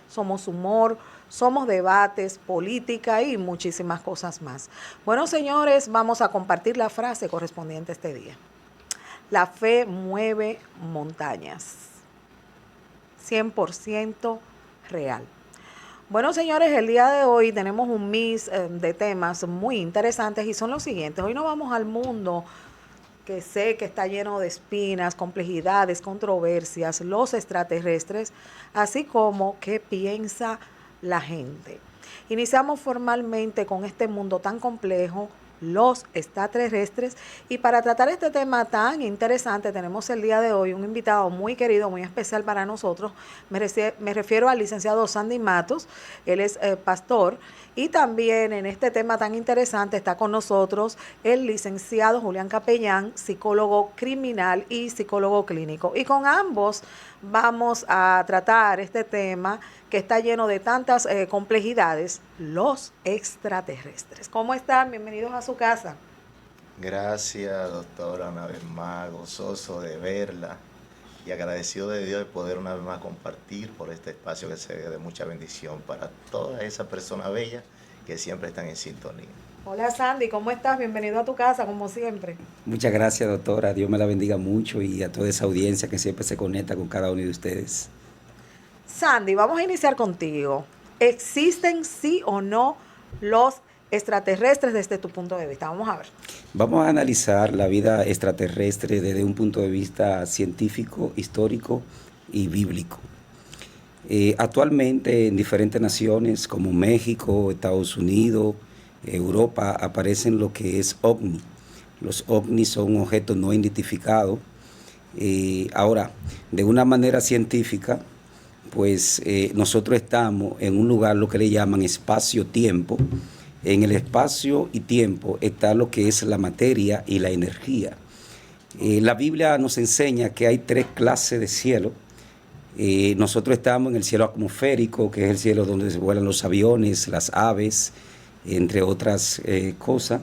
somos humor, somos debates, política y muchísimas cosas más. Bueno, señores, vamos a compartir la frase correspondiente a este día. La fe mueve montañas. 100% real. Bueno, señores, el día de hoy tenemos un mix de temas muy interesantes y son los siguientes. Hoy nos vamos al mundo que sé que está lleno de espinas, complejidades, controversias, los extraterrestres, así como qué piensa la gente. Iniciamos formalmente con este mundo tan complejo, los extraterrestres, y para tratar este tema tan interesante tenemos el día de hoy un invitado muy querido, muy especial para nosotros. Me refiero al licenciado Sandy Matos. Él es pastor, y también en este tema tan interesante está con nosotros el licenciado Julián Capellán, psicólogo criminal y psicólogo clínico, y con ambos vamos a tratar este tema que está lleno de tantas complejidades, los extraterrestres. ¿Cómo están? Bienvenidos a su casa. Gracias, doctora, una vez más, gozoso de verla y agradecido de Dios de poder una vez más compartir por este espacio que se ve de mucha bendición para todas esas personas bellas que siempre están en sintonía. Hola Sandy, ¿cómo estás? Bienvenido a tu casa, como siempre. Muchas gracias, doctora. Dios me la bendiga mucho y a toda esa audiencia que siempre se conecta con cada uno de ustedes. Sandy, vamos a iniciar contigo. ¿Existen sí o no los extraterrestres desde tu punto de vista? Vamos a ver. Vamos a analizar la vida extraterrestre desde un punto de vista científico, histórico y bíblico. Actualmente en diferentes naciones como México, Estados Unidos, Europa, aparecen lo que es ovni. Los ovnis son objetos no identificados. Ahora, de una manera científica, pues nosotros estamos en un lugar, lo que le llaman espacio-tiempo. En el espacio y tiempo está lo que es la materia y la energía. La Biblia nos enseña que hay 3 clases de cielo. Nosotros estamos en el cielo atmosférico, que es el cielo donde se vuelan los aviones, las aves, entre otras cosas.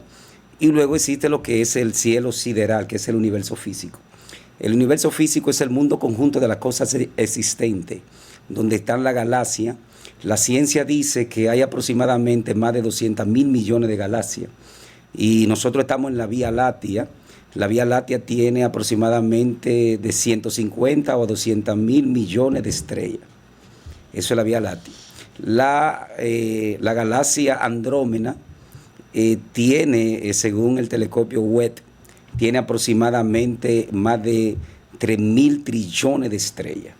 Y luego existe lo que es el cielo sideral, que es el universo físico. El universo físico es el mundo conjunto de las cosas existentes, donde están las galaxias. La ciencia dice que hay aproximadamente más de 200.000 millones de galaxias. Y nosotros estamos en la Vía Láctea. La Vía Láctea tiene aproximadamente de 150 o 200.000 millones de estrellas. Eso es la Vía Láctea. La galaxia Andrómeda tiene, según el telescopio Webb, tiene aproximadamente más de 3.000 trillones de estrellas.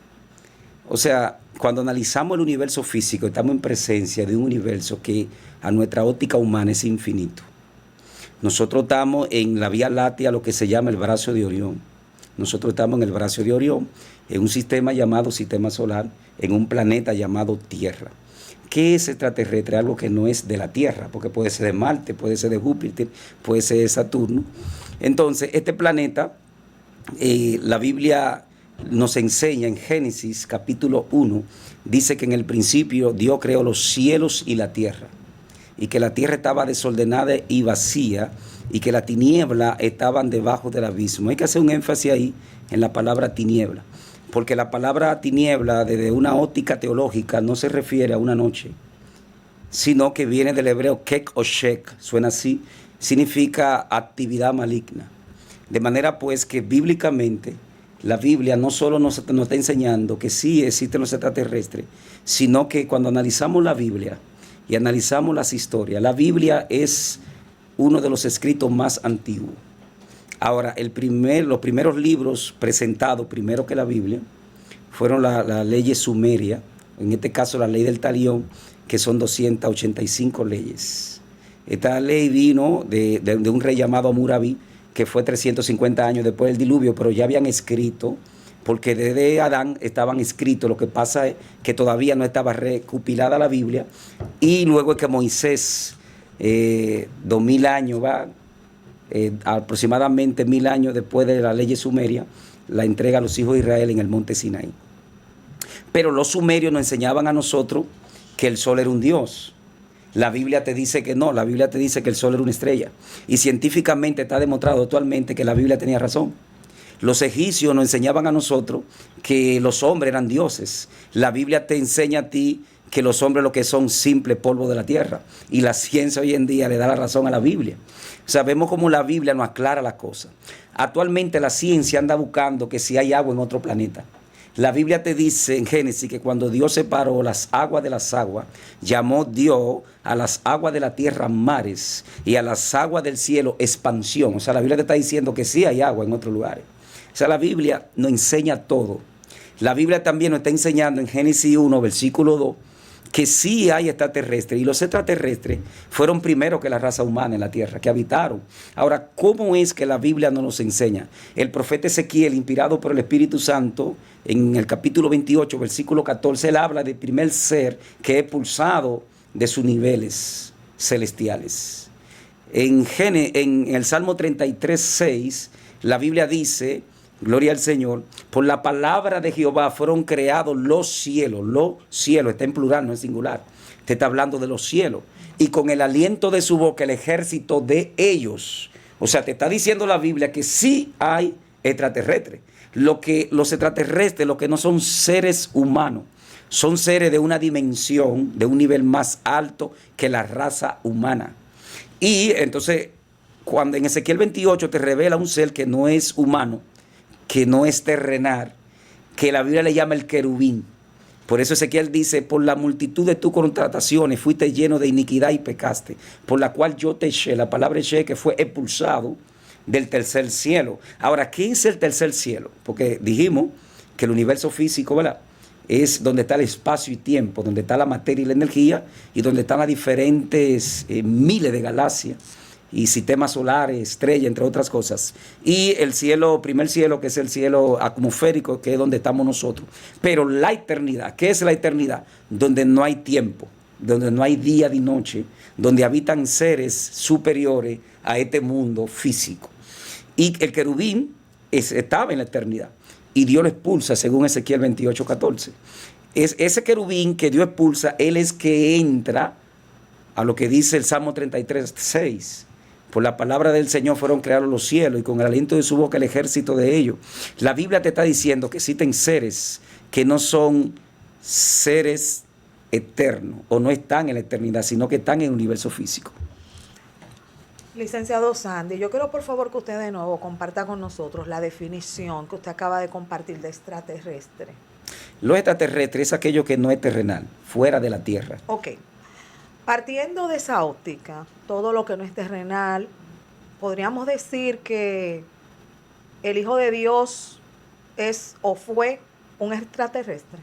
O sea, cuando analizamos el universo físico, estamos en presencia de un universo que a nuestra óptica humana es infinito. Nosotros estamos en la Vía Láctea, lo que se llama el brazo de Orión. Nosotros estamos en el brazo de Orión, en un sistema llamado sistema solar, en un planeta llamado Tierra. ¿Qué es extraterrestre? Algo que no es de la Tierra, porque puede ser de Marte, puede ser de Júpiter, puede ser de Saturno. Entonces, este planeta, la Biblia nos enseña en Génesis capítulo 1, dice que en el principio Dios creó los cielos y la tierra, y que la tierra estaba desordenada y vacía, y que las tinieblas estaban debajo del abismo. Hay que hacer un énfasis ahí en la palabra tiniebla, porque la palabra tiniebla desde una óptica teológica no se refiere a una noche, sino que viene del hebreo kek o shek, suena así, significa actividad maligna. De manera pues que bíblicamente la Biblia no solo nos está enseñando que sí existen los extraterrestres, sino que cuando analizamos la Biblia y analizamos las historias, la Biblia es uno de los escritos más antiguos. Ahora, los primeros libros presentados primero que la Biblia fueron las leyes sumerias, en este caso la ley del talión, que son 285 leyes. Esta ley vino de un rey llamado Hammurabi, que fue 350 años después del diluvio, pero ya habían escrito, porque desde Adán estaban escritos. Lo que pasa es que todavía no estaba recopilada la Biblia, y luego es que Moisés, 2000 años, aproximadamente 1000 años después de la ley sumeria, la entrega a los hijos de Israel en el monte Sinaí. Pero los sumerios nos enseñaban a nosotros que el sol era un dios. La Biblia te dice que no, la Biblia te dice que el sol era una estrella. Y científicamente está demostrado actualmente que la Biblia tenía razón. Los egipcios nos enseñaban a nosotros que los hombres eran dioses. La Biblia te enseña a ti que los hombres lo que son simple polvo de la tierra. Y la ciencia hoy en día le da la razón a la Biblia. Sabemos cómo la Biblia nos aclara las cosas. Actualmente la ciencia anda buscando que si hay agua en otro planeta. La Biblia te dice en Génesis que cuando Dios separó las aguas de las aguas, llamó Dios a las aguas de la tierra mares y a las aguas del cielo expansión. O sea, la Biblia te está diciendo que sí hay agua en otros lugares. O sea, la Biblia nos enseña todo. La Biblia también nos está enseñando en Génesis 1, versículo 2, que sí hay extraterrestres, y los extraterrestres fueron primero que la raza humana en la tierra, que habitaron. Ahora, ¿cómo es que la Biblia nos los enseña? El profeta Ezequiel, inspirado por el Espíritu Santo, en el capítulo 28, versículo 14, él habla del primer ser que es expulsado de sus niveles celestiales. En el Salmo 33, 6, la Biblia dice, gloria al Señor, por la palabra de Jehová fueron creados los cielos, está en plural, no es singular, te está hablando de los cielos, y con el aliento de su boca el ejército de ellos. O sea, te está diciendo la Biblia que sí hay extraterrestres. Los extraterrestres, lo que no son seres humanos, son seres de una dimensión, de un nivel más alto que la raza humana. Y entonces, cuando en Ezequiel 28 te revela un ser que no es humano, que no es terrenal, que la Biblia le llama el querubín. Por eso Ezequiel dice, por la multitud de tus contrataciones fuiste lleno de iniquidad y pecaste, por la cual yo te eché, la palabra eché, que fue expulsado del tercer cielo. Ahora, ¿qué es el tercer cielo? Porque dijimos que el universo físico, ¿verdad?, es donde está el espacio y tiempo, donde está la materia y la energía, y donde están las diferentes miles de galaxias y sistemas solares, estrellas, entre otras cosas. Y el cielo, primer cielo, que es el cielo atmosférico, que es donde estamos nosotros. Pero la eternidad, ¿qué es la eternidad? Donde no hay tiempo, donde no hay día ni noche, donde habitan seres superiores a este mundo físico. Y el querubín estaba en la eternidad. Y Dios lo expulsa, según Ezequiel 28, 14. Es ese querubín que Dios expulsa, él es que entra a lo que dice el Salmo 33, 6. Por la palabra del Señor fueron creados los cielos, y con el aliento de su boca el ejército de ellos. La Biblia te está diciendo que existen seres que no son seres eternos, o no están en la eternidad, sino que están en el universo físico. Licenciado Sandy, yo quiero por favor que usted de nuevo comparta con nosotros la definición que usted acaba de compartir de extraterrestre. Lo extraterrestre es aquello que no es terrenal, fuera de la tierra. Ok. Partiendo de esa óptica, todo lo que no es terrenal, podríamos decir que el Hijo de Dios es o fue un extraterrestre.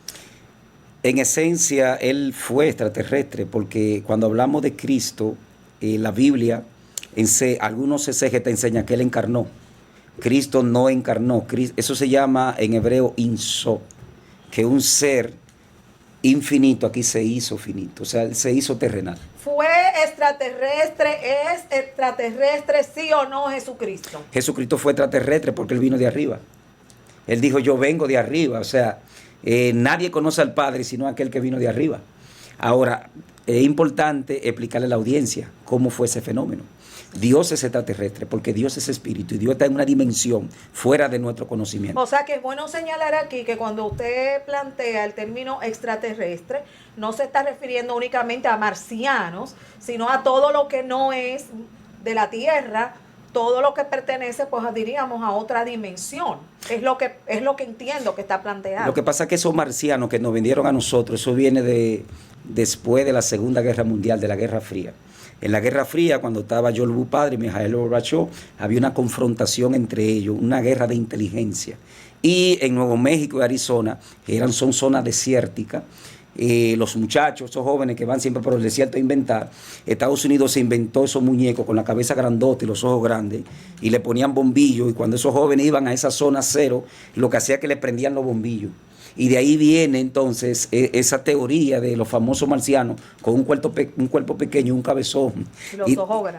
En esencia, él fue extraterrestre, porque cuando hablamos de Cristo, la Biblia, algunos exégetas te enseñan que él encarnó. Cristo no encarnó. Eso se llama en hebreo inso, que un ser infinito aquí se hizo finito, o sea, él se hizo terrenal. ¿Fue extraterrestre, es extraterrestre, sí o no Jesucristo? Jesucristo fue extraterrestre porque él vino de arriba. Él dijo, yo vengo de arriba, o sea, nadie conoce al Padre sino aquel que vino de arriba. Ahora, es importante explicarle a la audiencia cómo fue ese fenómeno. Dios es extraterrestre porque Dios es espíritu y Dios está en una dimensión fuera de nuestro conocimiento. O sea que es bueno señalar aquí que cuando usted plantea el término extraterrestre, no se está refiriendo únicamente a marcianos, sino a todo lo que no es de la Tierra, todo lo que pertenece, pues diríamos, a otra dimensión. Es lo que entiendo que está planteado. Lo que pasa es que esos marcianos que nos vendieron a nosotros, eso viene después de la Segunda Guerra Mundial, de la Guerra Fría. En la Guerra Fría, cuando estaba George Bush padre y Mikhail Gorbachev, había una confrontación entre ellos, una guerra de inteligencia. Y en Nuevo México y Arizona, son zonas desérticas, los muchachos, esos jóvenes que van siempre por el desierto a inventar, Estados Unidos se inventó esos muñecos con la cabeza grandota y los ojos grandes, y le ponían bombillos, y cuando esos jóvenes iban a esa zona cero, lo que hacía es que le prendían los bombillos. Y de ahí viene entonces esa teoría de los famosos marcianos con un cuerpo pequeño, un cabezón.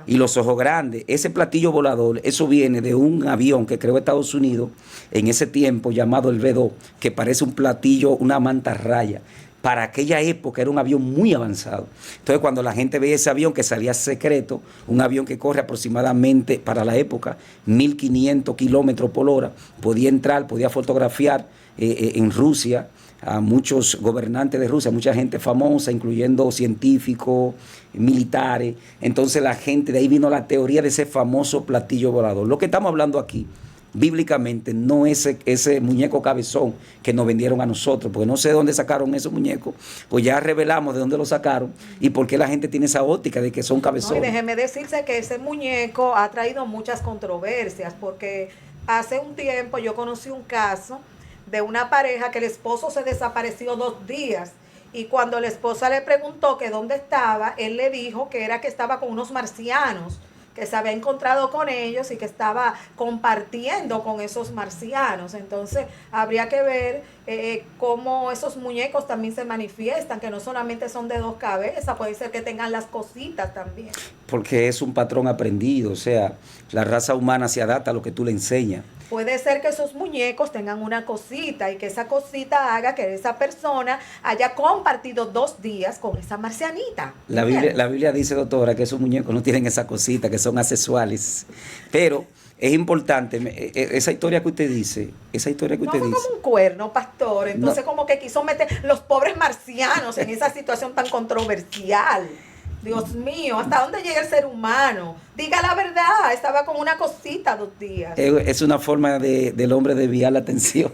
Y los ojos grandes. Ese platillo volador, eso viene de un avión que creó Estados Unidos en ese tiempo llamado el B-2, que parece un platillo, una mantarraya. Para aquella época era un avión muy avanzado. Entonces cuando la gente veía ese avión que salía secreto, un avión que corre aproximadamente para la época 1500 kilómetros por hora, podía entrar, podía fotografiar en Rusia a muchos gobernantes de Rusia, mucha gente famosa, incluyendo científicos, militares. Entonces la gente, de ahí vino la teoría de ese famoso platillo volador. Lo que estamos hablando aquí, bíblicamente, no es ese muñeco cabezón que nos vendieron a nosotros, porque no sé de dónde sacaron esos muñecos, pues ya revelamos de dónde lo sacaron y por qué la gente tiene esa óptica de que son cabezones. No, y déjeme decirse que ese muñeco ha traído muchas controversias, porque hace un tiempo yo conocí un caso de una pareja que el esposo se desapareció 2 días, y cuando la esposa le preguntó que dónde estaba, él le dijo que era que estaba con unos marcianos, que se había encontrado con ellos y que estaba compartiendo con esos marcianos. Entonces habría que ver cómo esos muñecos también se manifiestan, que no solamente son de 2 cabezas, puede ser que tengan las cositas también. Porque es un patrón aprendido, o sea, la raza humana se adapta a lo que tú le enseñas. Puede ser que esos muñecos tengan una cosita y que esa cosita haga que esa persona haya compartido 2 días con esa marcianita. La Biblia dice, doctora, que esos muñecos no tienen esa cosita, que son asexuales. Pero es importante, esa historia que usted dice, No fue como un cuerno, pastor. Entonces como que quiso meter los pobres marcianos en esa situación tan controversial. Dios mío, ¿hasta dónde llega el ser humano? Diga la verdad, estaba con una cosita 2 días. Es una forma del hombre de desviar la atención.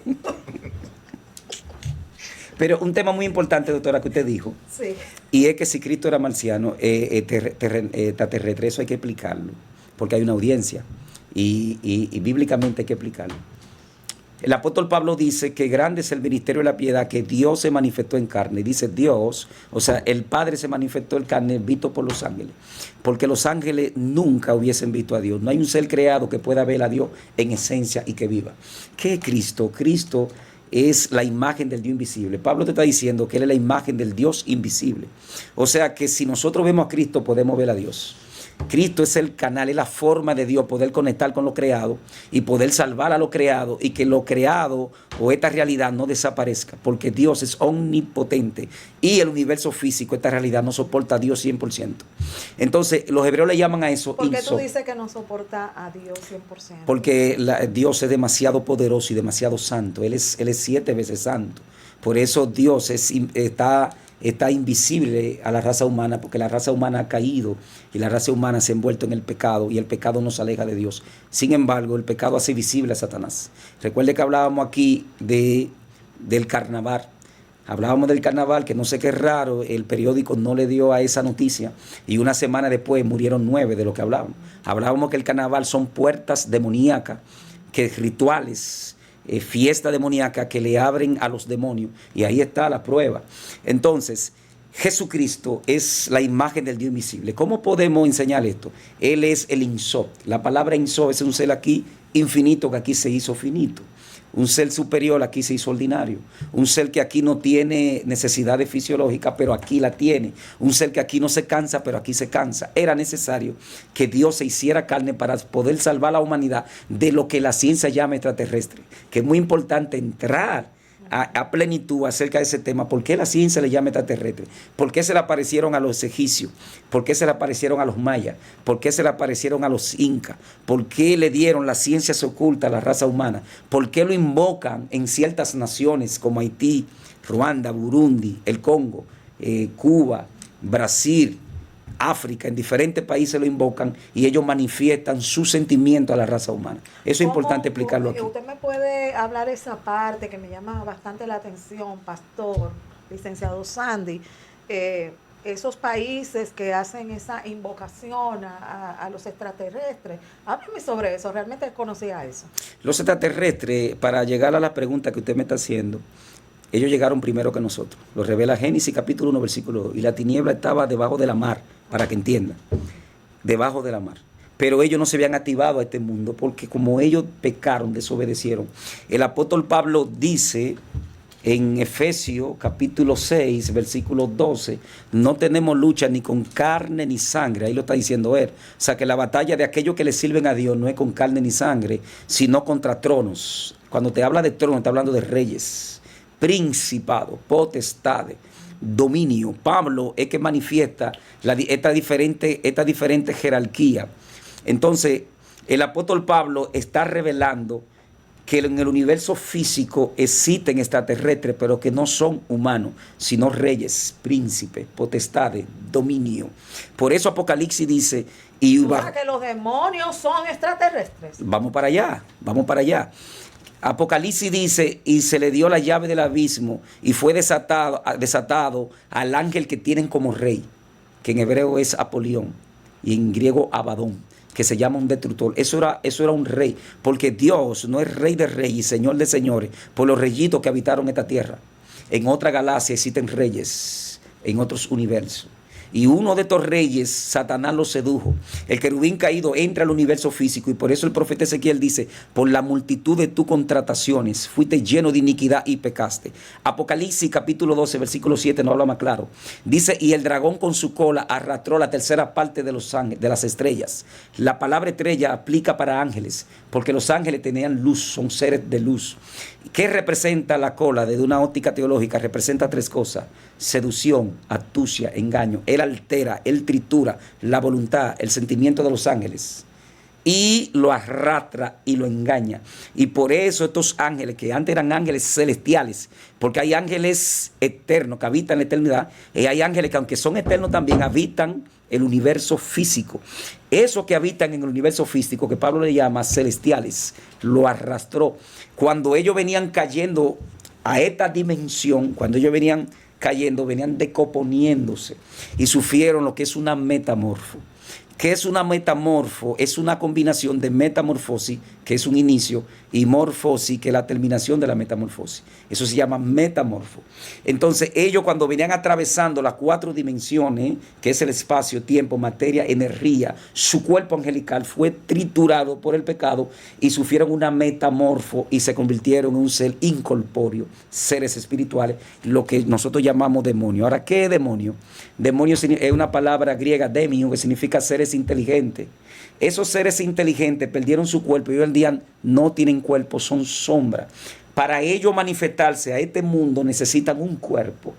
Pero un tema muy importante, doctora, que usted dijo, sí, y es que si Cristo era marciano, extraterrestre, eso hay que explicarlo, porque hay una audiencia, y bíblicamente hay que explicarlo. El apóstol Pablo dice que grande es el ministerio de la piedad, que Dios se manifestó en carne. Dice Dios, o sea, el Padre se manifestó en carne, visto por los ángeles. Porque los ángeles nunca hubiesen visto a Dios. No hay un ser creado que pueda ver a Dios en esencia y que viva. ¿Qué es Cristo? Cristo es la imagen del Dios invisible. Pablo te está diciendo que Él es la imagen del Dios invisible. O sea que si nosotros vemos a Cristo, podemos ver a Dios. Cristo es el canal, es la forma de Dios poder conectar con lo creado y poder salvar a lo creado, y que lo creado o esta realidad no desaparezca, porque Dios es omnipotente y el universo físico, esta realidad no soporta a Dios 100%. Entonces los hebreos le llaman a eso ¿por qué tú dices que no soporta a Dios 100%? Porque Dios es demasiado poderoso y demasiado santo. Él es 7 veces santo. Por eso Dios está invisible a la raza humana, porque la raza humana ha caído y la raza humana se ha envuelto en el pecado, y el pecado nos aleja de Dios. Sin embargo, el pecado hace visible a Satanás. Recuerde que hablábamos aquí del carnaval. Hablábamos del carnaval, que no sé qué raro, el periódico no le dio a esa noticia, y una semana después murieron 9 de lo que hablábamos. Hablábamos que el carnaval son puertas demoníacas, que rituales, fiesta demoníaca que le abren a los demonios, y ahí está la prueba. Entonces, Jesucristo es la imagen del Dios invisible. ¿Cómo podemos enseñar esto? Él es el Insof. La palabra Insof es un ser aquí infinito, que aquí se hizo finito. Un ser superior, aquí se hizo ordinario. Un ser que aquí no tiene necesidades fisiológicas, pero aquí la tiene. Un ser que aquí no se cansa, pero aquí se cansa. Era necesario que Dios se hiciera carne para poder salvar a la humanidad de lo que la ciencia llama extraterrestre. Que es muy importante entrar a plenitud acerca de ese tema. ¿Por qué la ciencia le llama extraterrestre? ¿Por qué se le aparecieron a los egipcios? ¿Por qué se le aparecieron a los mayas? ¿Por qué se le aparecieron a los incas? ¿Por qué le dieron la ciencia se oculta a la raza humana? ¿Por qué lo invocan en ciertas naciones como Haití, Ruanda, Burundi, el Congo, Cuba, Brasil, África? En diferentes países lo invocan y ellos manifiestan su sentimiento a la raza humana. Eso es importante explicarlo aquí. Usted me puede hablar esa parte que me llama bastante la atención, pastor, licenciado Sandy, esos países que hacen esa invocación a los extraterrestres. Háblame sobre eso, realmente conocía eso. Los extraterrestres, para llegar a la pregunta que usted me está haciendo, ellos llegaron primero que nosotros. Lo revela Génesis capítulo 1, versículo 2. Y la tiniebla estaba debajo de la mar, para que entiendan. Debajo de la mar. Pero ellos no se habían activado a este mundo, porque como ellos pecaron, desobedecieron. El apóstol Pablo dice en Efesios capítulo 6, versículo 12, no tenemos lucha ni con carne ni sangre. Ahí lo está diciendo él. O sea que la batalla de aquellos que le sirven a Dios no es con carne ni sangre, sino contra tronos. Cuando te habla de tronos, está hablando de reyes, principados, potestades, dominio. Pablo es que manifiesta esta diferente jerarquía. Entonces, el apóstol Pablo está revelando que en el universo físico existen extraterrestres, pero que no son humanos, sino reyes, príncipes, potestades, dominio. Por eso Apocalipsis dice... O sea, que los demonios son extraterrestres. Vamos para allá, vamos para allá. Apocalipsis dice, y se le dio la llave del abismo, y fue desatado al ángel que tienen como rey, que en hebreo es Apolión, y en griego Abadón, que se llama un destructor. Eso era un rey, porque Dios no es rey de reyes y señor de señores, por los reyitos que habitaron esta tierra. En otra galaxia existen reyes, en otros universos. Y uno de estos reyes, Satanás lo sedujo. El querubín caído entra al universo físico, y por eso el profeta Ezequiel dice, por la multitud de tus contrataciones fuiste lleno de iniquidad y pecaste. Apocalipsis capítulo 12, versículo 7 no habla más claro. Dice, y el dragón con su cola arrastró la tercera parte de las estrellas. La palabra estrella aplica para ángeles, porque los ángeles tenían luz, son seres de luz. ¿Qué representa la cola? Desde una óptica teológica representa tres cosas: seducción, astucia, engaño. Él altera, él tritura la voluntad, el sentimiento de los ángeles, y lo arrastra y lo engaña. Y por eso estos ángeles, que antes eran ángeles celestiales, porque hay ángeles eternos que habitan la eternidad, y hay ángeles que, aunque son eternos, también habitan el universo físico. Esos que habitan en el universo físico, que Pablo le llama celestiales, lo arrastró. Cuando ellos venían cayendo a esta dimensión, cuando ellos venían cayendo, venían decomponiéndose y sufrieron lo que es una metamorfo. ¿Qué es una metamorfo? Es una combinación de metamorfosis, que es un inicio, y morfosis, que es la terminación de la metamorfosis. Eso se llama metamorfo. Entonces ellos, cuando venían atravesando las cuatro dimensiones, que es el espacio, tiempo, materia, energía, su cuerpo angelical fue triturado por el pecado y sufrieron una metamorfo y se convirtieron en un ser incorpóreo, seres espirituales, lo que nosotros llamamos demonio. Ahora, ¿qué es demonio? Demonio es una palabra griega, demio, que significa seres inteligentes. Esos seres inteligentes perdieron su cuerpo y hoy en día no tienen cuerpo, son sombras. Para ellos manifestarse a este mundo necesitan un cuerpo.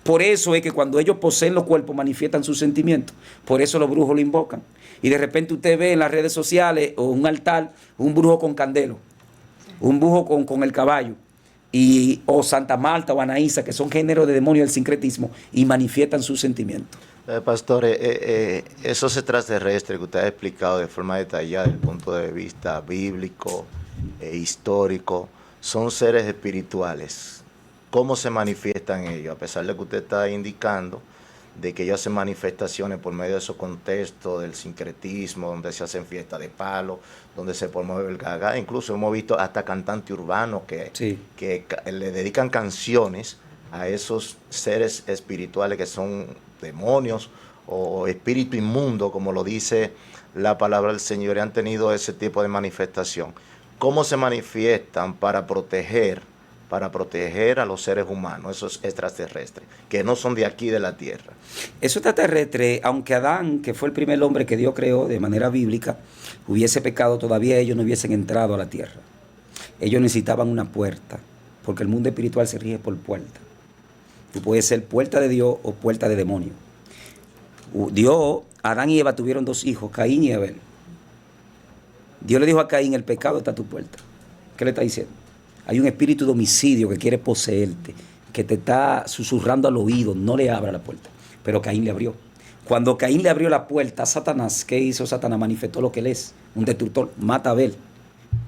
Por eso es que cuando ellos poseen los cuerpos manifiestan sus sentimientos. Por eso los brujos lo invocan. Y de repente usted ve en las redes sociales o un altar un brujo con candelo, un brujo con el caballo, o Santa Marta o Anaísa, que son géneros de demonio del sincretismo, y manifiestan sus sentimientos. Pastor, esos extraterrestres que usted ha explicado de forma detallada desde el punto de vista bíblico e histórico, son seres espirituales. ¿Cómo se manifiestan ellos? A pesar de que usted está indicando de que ellos hacen manifestaciones por medio de esos contextos del sincretismo, donde se hacen fiestas de palo, donde se promueve el gaga. Incluso hemos visto hasta cantantes urbanos que le dedican canciones a esos seres espirituales que son demonios o espíritu inmundo, como lo dice la palabra del Señor, y han tenido ese tipo de manifestación. ¿Cómo se manifiestan para proteger a los seres humanos, esos extraterrestres, que no son de aquí de la tierra? Esos extraterrestres, aunque Adán, que fue el primer hombre que Dios creó de manera bíblica, hubiese pecado, todavía ellos no hubiesen entrado a la tierra. Ellos necesitaban una puerta, porque el mundo espiritual se rige por puerta. Tú puedes ser puerta de Dios o puerta de demonio. Dios, Adán y Eva tuvieron dos hijos, Caín y Abel. Dios le dijo a Caín, el pecado está a tu puerta. ¿Qué le está diciendo? Hay un espíritu de homicidio que quiere poseerte, que te está susurrando al oído, no le abra la puerta. Pero Caín le abrió. Cuando Caín le abrió la puerta a Satanás, ¿qué hizo Satanás? Manifestó lo que él es, un destructor, mata a Abel.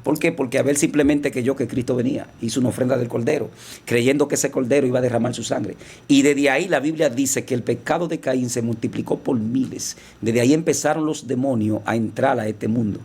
¿Por qué? Porque Abel simplemente creyó que Cristo venía, hizo una ofrenda del cordero, creyendo que ese cordero iba a derramar su sangre. Y desde ahí la Biblia dice que el pecado de Caín se multiplicó por miles. Desde ahí empezaron los demonios a entrar a este mundo.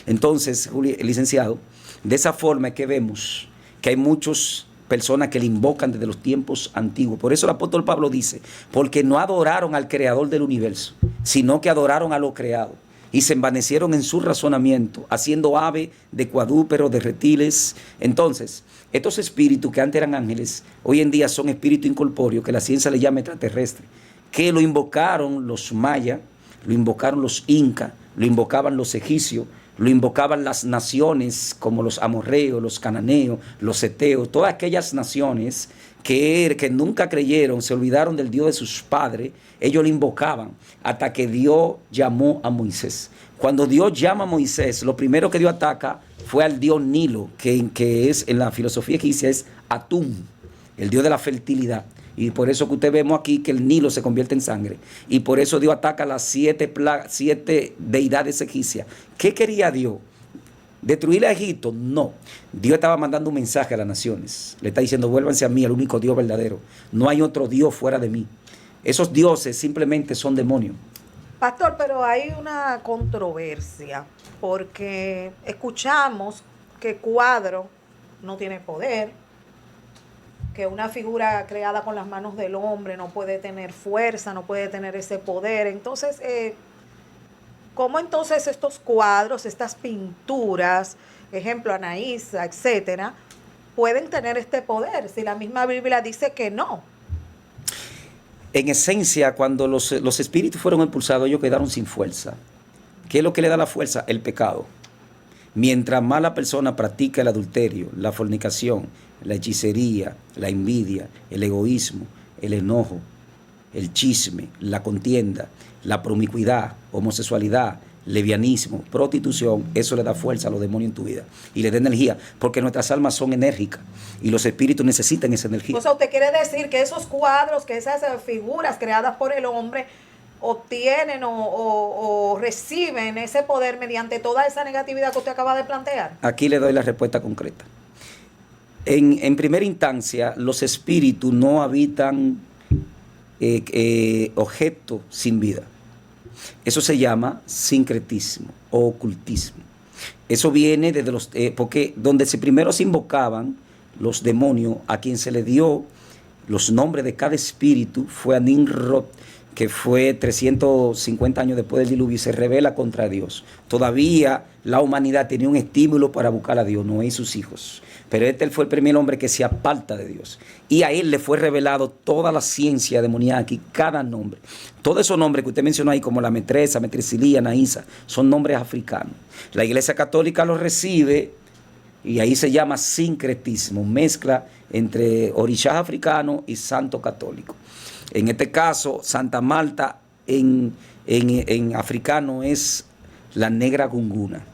Entonces, licenciado, de esa forma es que vemos que hay muchas personas que le invocan desde los tiempos antiguos. Por eso el apóstol Pablo dice, porque no adoraron al creador del universo, sino que adoraron a lo creado. Y se envanecieron en su razonamiento, haciendo ave de cuadrúpedos, de reptiles. Entonces, estos espíritus que antes eran ángeles, hoy en día son espíritus incorpóreos, que la ciencia le llama extraterrestre, que lo invocaron los mayas, lo invocaron los incas, lo invocaban los egipcios, lo invocaban las naciones como los amorreos, los cananeos, los heteos, todas aquellas naciones que nunca creyeron, se olvidaron del Dios de sus padres. Ellos lo invocaban hasta que Dios llamó a Moisés. Cuando Dios llama a Moisés, lo primero que Dios ataca fue al dios Nilo, que es en la filosofía egipcia es Atum, el dios de la fertilidad. Y por eso que usted vemos aquí que el Nilo se convierte en sangre. Y por eso Dios ataca a las 7 deidades egipcias. ¿Qué quería Dios? ¿Destruir a Egipto? No. Dios estaba mandando un mensaje a las naciones. Le está diciendo, vuélvanse a mí, el único Dios verdadero. No hay otro Dios fuera de mí. Esos dioses simplemente son demonios. Pastor, pero hay una controversia, porque escuchamos que Cuadro no tiene poder, que una figura creada con las manos del hombre no puede tener fuerza, no puede tener ese poder. Entonces, ¿cómo entonces estos cuadros, estas pinturas, ejemplo, Anaísa, etcétera, pueden tener este poder si la misma Biblia dice que no? En esencia, cuando los espíritus fueron impulsados, ellos quedaron sin fuerza. ¿Qué es lo que le da la fuerza? El pecado. Mientras más la persona practica el adulterio, la fornicación, la hechicería, la envidia, el egoísmo, el enojo, el chisme, la contienda, la promiscuidad, homosexualidad, levianismo, prostitución, eso le da fuerza a los demonios en tu vida y le da energía, porque nuestras almas son enérgicas y los espíritus necesitan esa energía. O sea, usted quiere decir que esos cuadros, que esas figuras creadas por el hombre obtienen o reciben ese poder mediante toda esa negatividad que usted acaba de plantear. Aquí le doy la respuesta concreta. En primera instancia, los espíritus no habitan objetos sin vida. Eso se llama sincretismo o ocultismo. Eso viene desde porque donde primero se invocaban los demonios, a quien se le dio los nombres de cada espíritu fue a Nimrod, que fue 350 años después del diluvio y se rebela contra Dios. Todavía la humanidad tenía un estímulo para buscar a Dios, Noé y sus hijos. Pero este fue el primer hombre que se aparta de Dios. Y a él le fue revelado toda la ciencia demoníaca y cada nombre. Todos esos nombres que usted mencionó ahí, como la Metresa, Metresilía, Anaísa, son nombres africanos. La Iglesia Católica los recibe y ahí se llama sincretismo, mezcla entre orishas africanos y santo católico. En este caso, Santa Marta en africano es la negra gunguna.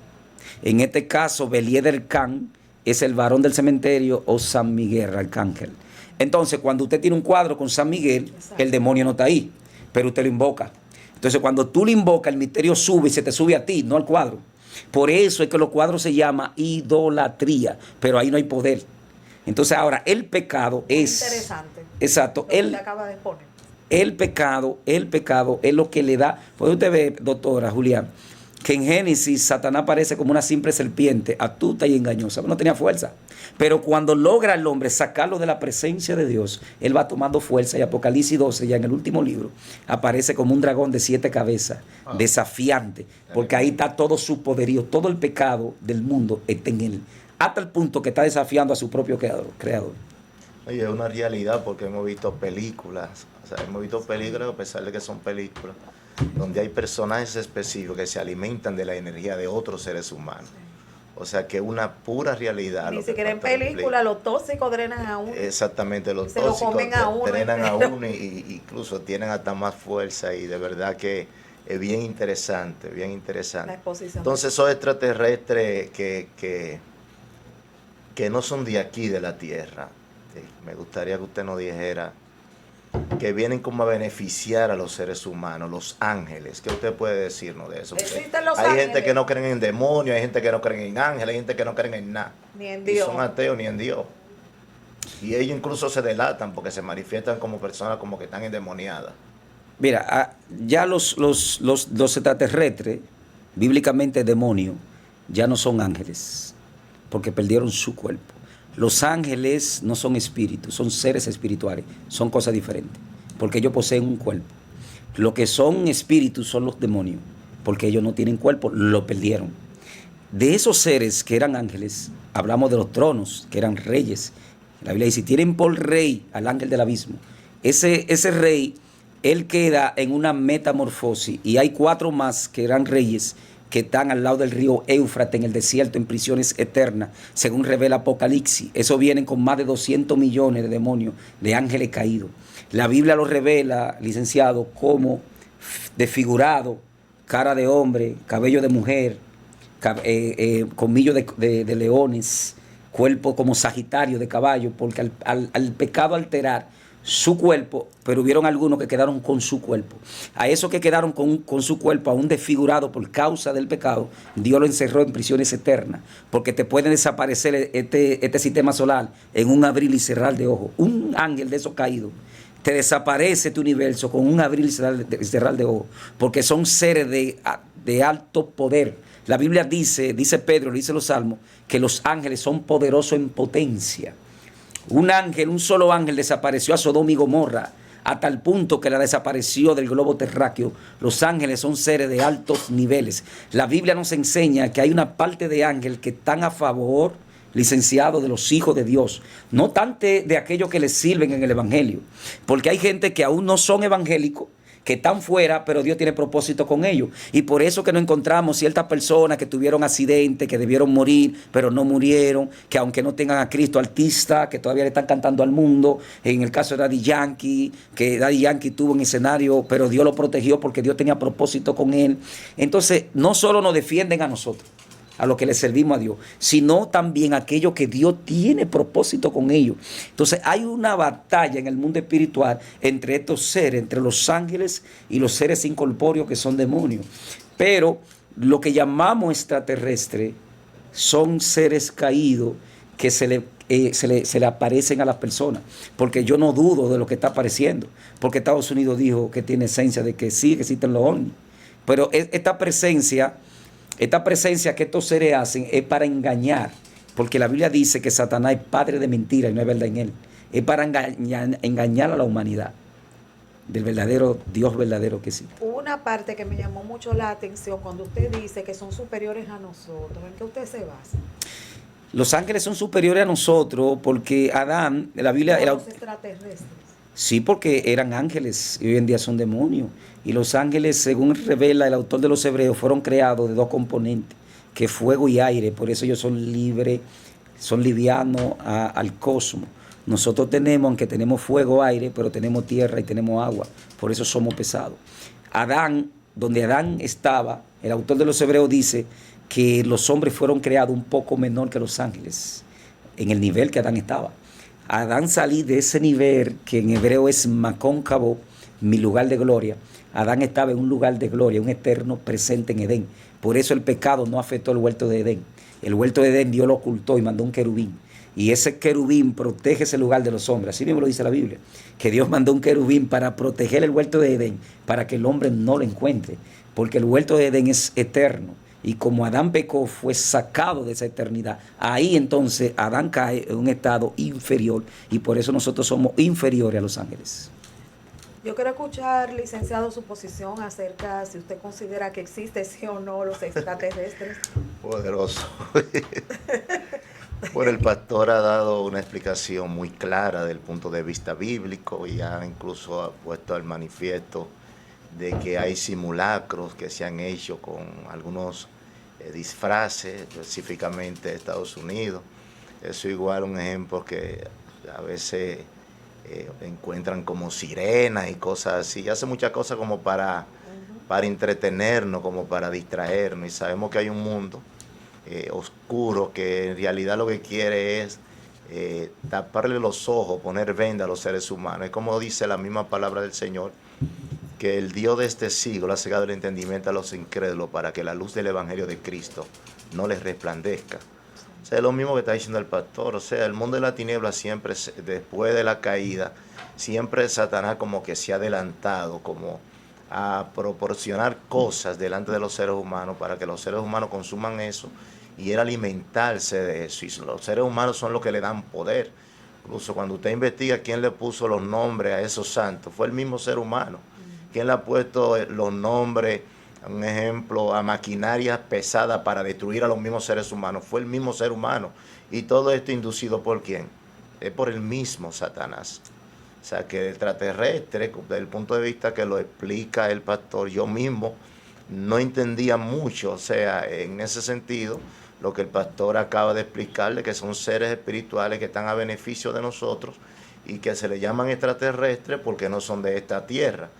En este caso, Belié del Can es el varón del cementerio o San Miguel, arcángel. Entonces, cuando usted tiene un cuadro con San Miguel, exacto, el demonio no está ahí, pero usted lo invoca. Entonces, cuando tú lo invocas, el misterio sube y se te sube a ti, no al cuadro. Por eso es que los cuadros se llaman idolatría, pero ahí no hay poder. Entonces, ahora, el pecado es... Interesante. Exacto. Él acaba de poner. El pecado es lo que le da... Puede usted ver, doctora Julián, que en Génesis Satanás aparece como una simple serpiente, astuta y engañosa, no tenía fuerza. Pero cuando logra el hombre sacarlo de la presencia de Dios, él va tomando fuerza y Apocalipsis 12, ya en el último libro, aparece como un dragón de 7 cabezas, desafiante, porque ahí está todo su poderío, todo el pecado del mundo está en él, hasta el punto que está desafiando a su propio creador. Oye, es una realidad porque hemos visto películas, a pesar de que son películas, donde hay personajes específicos que se alimentan de la energía de otros seres humanos. O sea que es una pura realidad. Ni siquiera en película los tóxicos drenan a uno. Exactamente, los tóxicos drenan a uno y incluso tienen hasta más fuerza y de verdad que es bien interesante, bien interesante. La exposición. Entonces esos extraterrestres que no son de aquí, de la Tierra, me gustaría que usted nos dijera que vienen como a beneficiar a los seres humanos, los ángeles. ¿Qué usted puede decirnos de eso? Existen los hay ángeles. Gente que no creen en demonios, hay gente que no creen en ángeles, hay gente que no creen en nada. Ni en Dios. Y son ateos ni en Dios. Y ellos incluso se delatan porque se manifiestan como personas como que están endemoniadas. Mira, ya los extraterrestres, bíblicamente demonios, ya no son ángeles, porque perdieron su cuerpo. Los ángeles no son espíritus, son seres espirituales, son cosas diferentes, porque ellos poseen un cuerpo. Lo que son espíritus son los demonios, porque ellos no tienen cuerpo, lo perdieron. De esos seres que eran ángeles, hablamos de los tronos, que eran reyes. La Biblia dice, tienen por rey al ángel del abismo. Ese rey, él queda en una metamorfosis, y hay 4 más que eran reyes, que están al lado del río Éufrates en el desierto en prisiones eternas, según revela Apocalipsis. Eso vienen con más de 200 millones de demonios, de ángeles caídos. La Biblia lo revela, licenciado, como desfigurado, cara de hombre, cabello de mujer, colmillo de leones, cuerpo como Sagitario de caballo, porque al pecado alterar su cuerpo, pero hubieron algunos que quedaron con su cuerpo. A esos que quedaron con su cuerpo aún desfigurado por causa del pecado, Dios lo encerró en prisiones eternas, porque te puede desaparecer este sistema solar en un abrir y cerrar de ojos. Un ángel de esos caídos te desaparece tu universo con un abrir y cerrar de ojos, porque son seres de alto poder. La Biblia dice Pedro, dice los Salmos, que los ángeles son poderosos en potencia. Un solo ángel desapareció a Sodoma y Gomorra, a tal punto que la desapareció del globo terráqueo. Los ángeles son seres de altos niveles. La Biblia nos enseña que hay una parte de ángeles que están a favor, licenciados, de los hijos de Dios, no tanto de aquellos que les sirven en el evangelio, porque hay gente que aún no son evangélicos, que están fuera, pero Dios tiene propósito con ellos. Y por eso que no encontramos ciertas personas que tuvieron accidentes, que debieron morir, pero no murieron, que aunque no tengan a Cristo, artistas que todavía le están cantando al mundo. En el caso de Daddy Yankee, que Daddy Yankee tuvo un escenario, pero Dios lo protegió porque Dios tenía propósito con él. Entonces, no solo nos defienden a nosotros, a los que le servimos a Dios, sino también a aquellos que Dios tiene propósito con ellos. Entonces hay una batalla en el mundo espiritual entre estos seres, entre los ángeles y los seres incorpóreos que son demonios. Pero lo que llamamos extraterrestre son seres caídos que se le aparecen a las personas, porque yo no dudo de lo que está apareciendo, porque Estados Unidos dijo que tiene esencia de que sí, que existen los ovnis, pero esta presencia que estos seres hacen es para engañar, porque la Biblia dice que Satanás es padre de mentira y no hay verdad en él. Es para engañar a la humanidad del verdadero Dios verdadero que existe. Una parte que me llamó mucho la atención cuando usted dice que son superiores a nosotros, ¿en qué usted se basa? Los ángeles son superiores a nosotros porque Adán, la Biblia... Los extraterrestres. Sí, porque eran ángeles y hoy en día son demonios. Y los ángeles, según revela el autor de los Hebreos, fueron creados de dos componentes, que es fuego y aire. Por eso ellos son libres, son livianos al cosmos. Nosotros tenemos, aunque tenemos fuego, aire, pero tenemos tierra y tenemos agua. Por eso somos pesados. Adán, donde Adán estaba, el autor de los Hebreos dice que los hombres fueron creados un poco menor que los ángeles, en el nivel que Adán estaba. Adán salí de ese nivel, que en hebreo es macóncavo, mi lugar de gloria. Adán estaba en un lugar de gloria, un eterno presente en Edén. Por eso el pecado no afectó el huerto de Edén. El huerto de Edén Dios lo ocultó y mandó un querubín. Y ese querubín protege ese lugar de los hombres. Así mismo lo dice la Biblia. Que Dios mandó un querubín para proteger el huerto de Edén, para que el hombre no lo encuentre. Porque el huerto de Edén es eterno. Y como Adán pecó, fue sacado de esa eternidad. Ahí entonces Adán cae en un estado inferior. Y por eso nosotros somos inferiores a los ángeles. Yo quiero escuchar, licenciado, su posición acerca si usted considera que existe, sí o no, los extraterrestres. Poderoso. Bueno, el pastor ha dado una explicación muy clara del punto de vista bíblico y ha incluso ha puesto al manifiesto de que hay simulacros que se han hecho con algunos disfraces, específicamente de Estados Unidos. Eso igual un ejemplo que a veces encuentran como sirenas y cosas así. Y hace muchas cosas como para entretenernos, como para distraernos. Y sabemos que hay un mundo oscuro que en realidad lo que quiere es taparle los ojos, poner venda a los seres humanos. Es como dice la misma palabra del Señor, que el Dios de este siglo ha cegado el entendimiento a los incrédulos para que la luz del Evangelio de Cristo no les resplandezca. O sea, es lo mismo que está diciendo el pastor. O sea, el mundo de la tiniebla siempre, después de la caída, siempre Satanás como que se ha adelantado, como a proporcionar cosas delante de los seres humanos para que los seres humanos consuman eso y él alimentarse de eso. Y los seres humanos son los que le dan poder. Incluso cuando usted investiga quién le puso los nombres a esos santos, fue el mismo ser humano. ¿Quién le ha puesto los nombres, un ejemplo, a maquinarias pesadas para destruir a los mismos seres humanos? Fue el mismo ser humano. Y todo esto inducido ¿por quién? Es por el mismo Satanás. O sea, que el extraterrestre, desde el punto de vista que lo explica el pastor, yo mismo no entendía mucho, o sea, en ese sentido, lo que el pastor acaba de explicarle, que son seres espirituales que están a beneficio de nosotros y que se le llaman extraterrestres porque no son de esta tierra.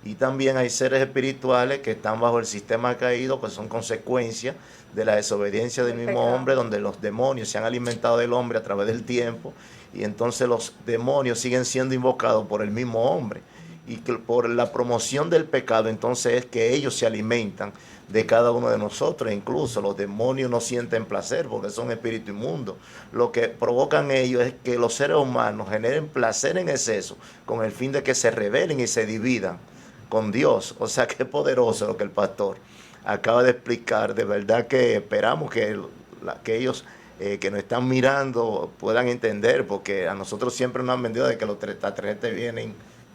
Y también hay seres espirituales que están bajo el sistema caído, que son consecuencia de la desobediencia del mismo hombre, donde los demonios se han alimentado del hombre a través del tiempo, y entonces los demonios siguen siendo invocados por el mismo hombre. Y que por la promoción del pecado, entonces es que ellos se alimentan de cada uno de nosotros. Incluso los demonios no sienten placer porque son espíritus inmundos. Lo que provocan ellos es que los seres humanos generen placer en exceso con el fin de que se rebelen y se dividan con Dios. O sea, que es poderoso lo que el pastor acaba de explicar. De verdad que esperamos que ellos que nos están mirando puedan entender, porque a nosotros siempre nos han vendido de que los extraterrestres vienen.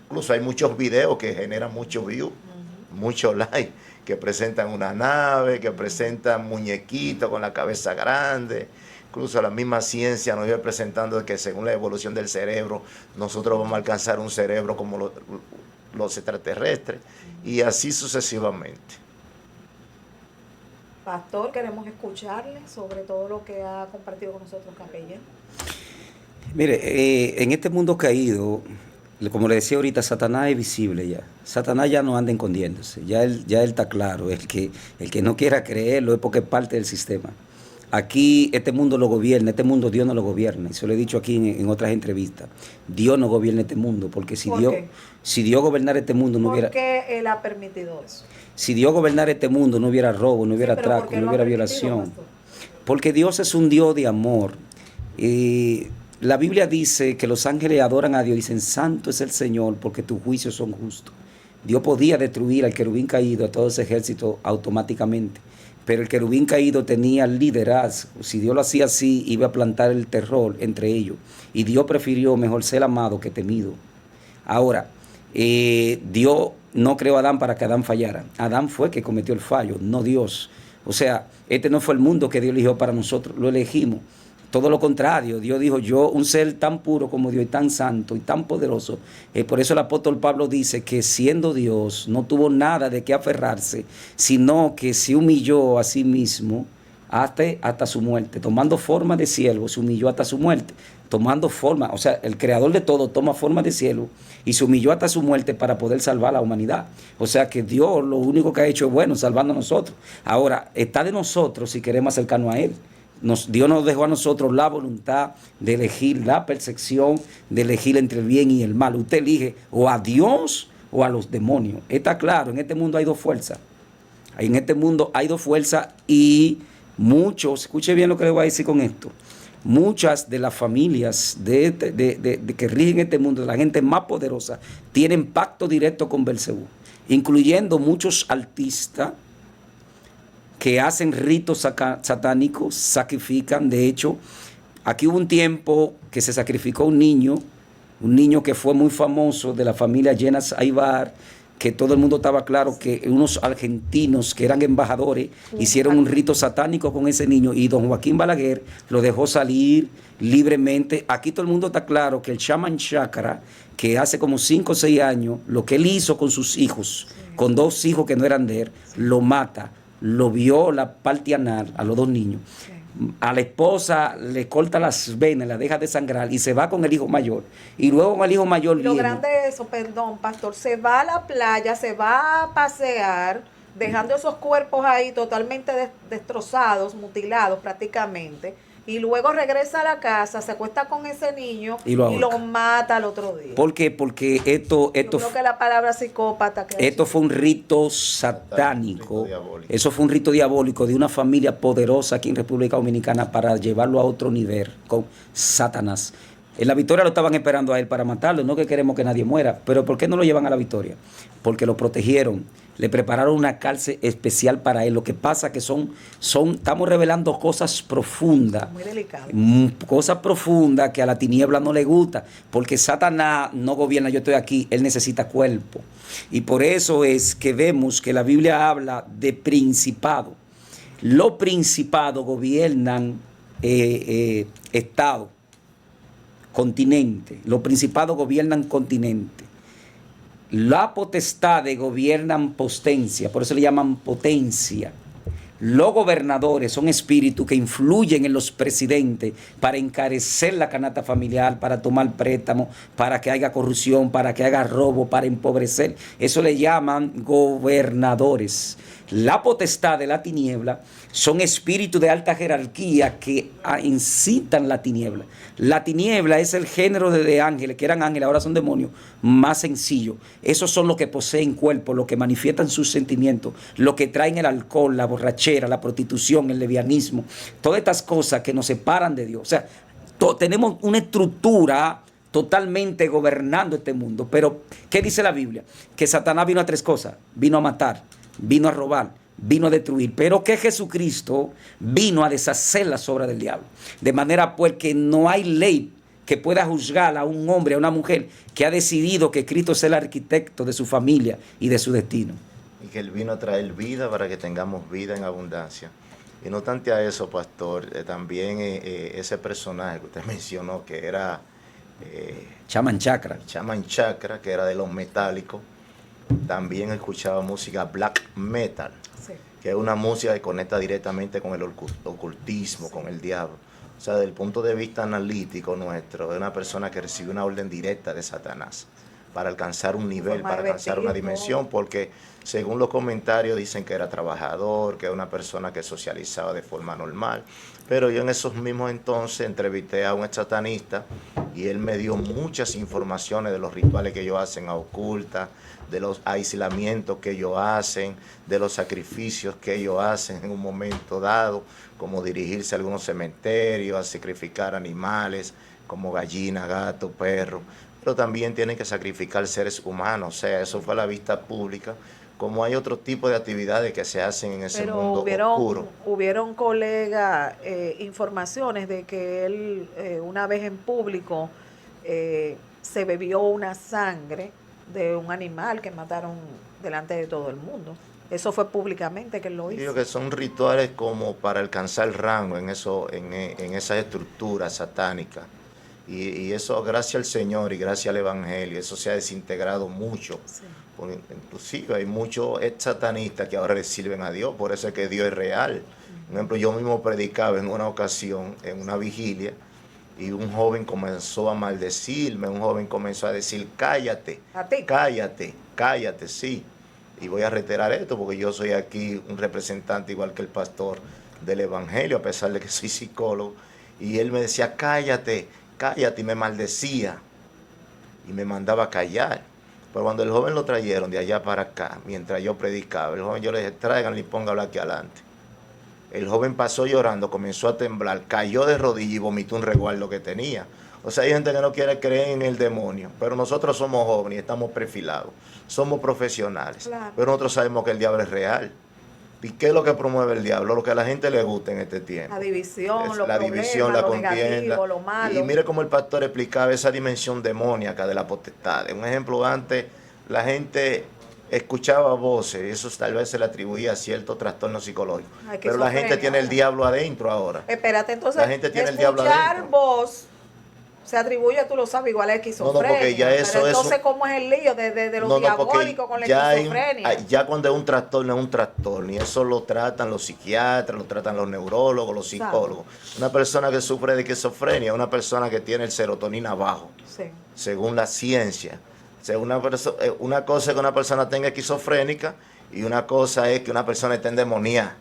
Incluso hay muchos videos que generan muchos views, muchos likes, que presentan una nave, que presentan muñequitos con la cabeza grande. Incluso la misma ciencia nos viene presentando que según la evolución del cerebro, nosotros vamos a alcanzar un cerebro como los extraterrestres, y así sucesivamente. Pastor, queremos escucharle sobre todo lo que ha compartido con nosotros Capellán. Mire, en este mundo caído, como le decía ahorita, Satanás es visible ya. Satanás ya no anda escondiéndose, ya él está claro. El que no quiera creerlo es porque es parte del sistema. Aquí este mundo lo gobierna, este mundo Dios no lo gobierna. Y se lo he dicho aquí en otras entrevistas. Dios no gobierna este mundo, porque si Dios gobernara este mundo no hubiera... ¿Por qué Él ha permitido eso? Si Dios gobernara este mundo no hubiera robo, no hubiera atraco, no hubiera violación. Porque Dios es un Dios de amor. La Biblia dice que los ángeles adoran a Dios y dicen, santo es el Señor porque tus juicios son justos. Dios podía destruir al querubín caído, a todo ese ejército automáticamente, pero el querubín caído tenía liderazgo. Si Dios lo hacía así, iba a plantar el terror entre ellos. Y Dios prefirió mejor ser amado que temido. Ahora, Dios no creó a Adán para que Adán fallara. Adán fue que cometió el fallo, no Dios. O sea, este no fue el mundo que Dios eligió para nosotros, lo elegimos. Todo lo contrario, Dios dijo, yo, un ser tan puro como Dios y tan santo y tan poderoso. Por eso el apóstol Pablo dice que siendo Dios no tuvo nada de qué aferrarse, sino que se humilló a sí mismo hasta su muerte. Tomando forma de siervo, se humilló hasta su muerte. Tomando forma, o sea, el creador de todo toma forma de siervo y se humilló hasta su muerte para poder salvar a la humanidad. O sea que Dios lo único que ha hecho es bueno, salvando a nosotros. Ahora, está de nosotros si queremos acercarnos a Él. Dios nos dejó a nosotros la voluntad de elegir la percepción, de elegir entre el bien y el mal. Usted elige o a Dios o a los demonios. Está claro, en este mundo hay dos fuerzas. En este mundo hay dos fuerzas y muchos, escuche bien lo que le voy a decir con esto, muchas de las familias que rigen este mundo, de la gente más poderosa, tienen pacto directo con Belcebú, incluyendo muchos artistas que hacen ritos satánicos, sacrifican. De hecho, aquí hubo un tiempo que se sacrificó un niño que fue muy famoso de la familia Llenas Aybar, que todo el mundo estaba claro que unos argentinos que eran embajadores hicieron un rito satánico con ese niño y don Joaquín Balaguer lo dejó salir libremente. Aquí todo el mundo está claro que el chamán Chácara, que hace como 5 o 6 años, lo que él hizo con sus hijos, con 2 hijos que no eran de él, lo mata. Lo vio la parte anal a los 2 niños. Sí. A la esposa le corta las venas, la deja de sangrar y se va con el hijo mayor. Y luego con el hijo mayor lo grande de eso, perdón, pastor, se va a la playa, se va a pasear, dejando esos cuerpos ahí totalmente destrozados, mutilados prácticamente. Y luego regresa a la casa, se acuesta con ese niño y lo mata al otro día. ¿Por qué? Porque esto creo que la palabra psicópata. Esto fue un rito satánico. Eso fue un rito diabólico de una familia poderosa aquí en República Dominicana para llevarlo a otro nivel con Satanás. En la Victoria lo estaban esperando a él para matarlo, no que queremos que nadie muera, pero ¿por qué no lo llevan a la Victoria? Porque lo protegieron, le prepararon una cárcel especial para él. Lo que pasa que estamos revelando cosas profundas, muy delicadas, cosas profundas que a la tiniebla no le gusta, porque Satanás no gobierna, yo estoy aquí, él necesita cuerpo. Y por eso es que vemos que la Biblia habla de principado. Los principados gobiernan estados, continente. Los principados gobiernan continente. Las potestades gobiernan potencia, por eso le llaman potencia. Los gobernadores son espíritus que influyen en los presidentes para encarecer la canasta familiar, para tomar préstamos, para que haya corrupción, para que haya robo, para empobrecer. Eso le llaman gobernadores. La potestad de la tiniebla son espíritus de alta jerarquía que incitan la tiniebla. La tiniebla es el género de ángeles, que eran ángeles, ahora son demonios, más sencillo. Esos son los que poseen cuerpo, los que manifiestan sus sentimientos, los que traen el alcohol, la borrachera, la prostitución, el levianismo, todas estas cosas que nos separan de Dios. O sea, tenemos una estructura totalmente gobernando este mundo. Pero, ¿qué dice la Biblia? Que Satanás vino a tres cosas: vino a matar, vino a robar, vino a destruir, pero que Jesucristo vino a deshacer las obras del diablo. De manera pues que no hay ley que pueda juzgar a un hombre, a una mujer que ha decidido que Cristo sea el arquitecto de su familia y de su destino. Y que Él vino a traer vida para que tengamos vida en abundancia. Y no obstante a eso, pastor, también ese personaje que usted mencionó, que era Chaman Chakra. Chaman Chakra, que era de los metálicos, también escuchaba música black metal, sí, que es una música que conecta directamente con el ocultismo, sí, con el diablo. O sea, desde el punto de vista analítico nuestro, es una persona que recibe una orden directa de Satanás para alcanzar un nivel, para alcanzar una dimensión, porque según los comentarios dicen que era trabajador, que era una persona que socializaba de forma normal. Pero yo en esos mismos entonces entrevisté a un satanista y él me dio muchas informaciones de los rituales que ellos hacen a oculta, de los aislamientos que ellos hacen, de los sacrificios que ellos hacen en un momento dado, como dirigirse a algunos cementerios, a sacrificar animales como gallinas, gatos, perros, pero también tienen que sacrificar seres humanos. O sea, eso fue a la vista pública, como hay otro tipo de actividades que se hacen en ese mundo oscuro. Hubieron, colegas, informaciones de que él una vez en público se bebió una sangre de un animal que mataron delante de todo el mundo. Eso fue públicamente que él lo hizo. Digo que son rituales como para alcanzar rango en esas estructuras satánicas. Y eso, gracias al Señor y gracias al Evangelio, eso se ha desintegrado mucho. Sí. Inclusive hay muchos ex satanistas que ahora le sirven a Dios, por eso es que Dios es real. Por ejemplo, yo mismo predicaba en una ocasión, en una vigilia, y un joven comenzó a maldecirme, un joven comenzó a decir, cállate, cállate, sí. Y voy a reiterar esto porque yo soy aquí un representante igual que el pastor del Evangelio, a pesar de que soy psicólogo. Y él me decía, cállate, y me maldecía. Y me mandaba a callar. Pero cuando el joven lo trajeron de allá para acá, mientras yo predicaba, el joven yo le dije, tráiganle y póngalo aquí adelante. El joven pasó llorando, comenzó a temblar, cayó de rodillas y vomitó un resguardo que tenía. O sea, hay gente que no quiere creer en el demonio, pero nosotros somos jóvenes y estamos perfilados, somos profesionales, claro, pero nosotros sabemos que el diablo es real. ¿Y qué es lo que promueve el diablo? Lo que a la gente le gusta en este tiempo. La división, la división, la contienda. Lo malo. Y mire cómo el pastor explicaba esa dimensión demoníaca de la potestad. Un ejemplo, antes la gente escuchaba voces y eso tal vez se le atribuía a cierto trastorno psicológico. Pero la gente tiene el diablo adentro ahora. Espérate, entonces, la gente tiene el diablo adentro. Voz se atribuye, tú lo sabes, igual a esquizofrenia. No, porque ya eso pero entonces, ¿cómo es el lío de los diabólicos con la esquizofrenia? Ya cuando es un trastorno, y eso lo tratan los psiquiatras, lo tratan los neurólogos, los psicólogos. Una persona que sufre de esquizofrenia es una persona que tiene el serotonina bajo, sí, según la ciencia. O sea, una cosa es que una persona tenga esquizofrénica y una cosa es que una persona esté endemoniada.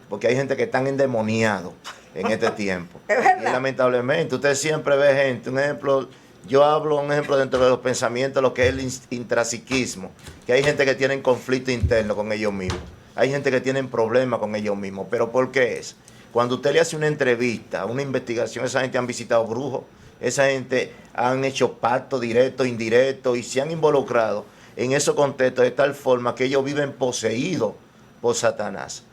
Porque hay gente que están endemoniados en este tiempo. Y lamentablemente, usted siempre ve gente, un ejemplo, yo hablo un ejemplo dentro de los pensamientos, lo que es el intrapsiquismo, que hay gente que tiene conflicto interno con ellos mismos, hay gente que tiene problemas con ellos mismos, pero ¿por qué es? Cuando usted le hace una entrevista, una investigación, esa gente han visitado brujos, esa gente han hecho pactos directos, indirectos y se han involucrado en esos contextos de tal forma que ellos viven poseídos por Satanás.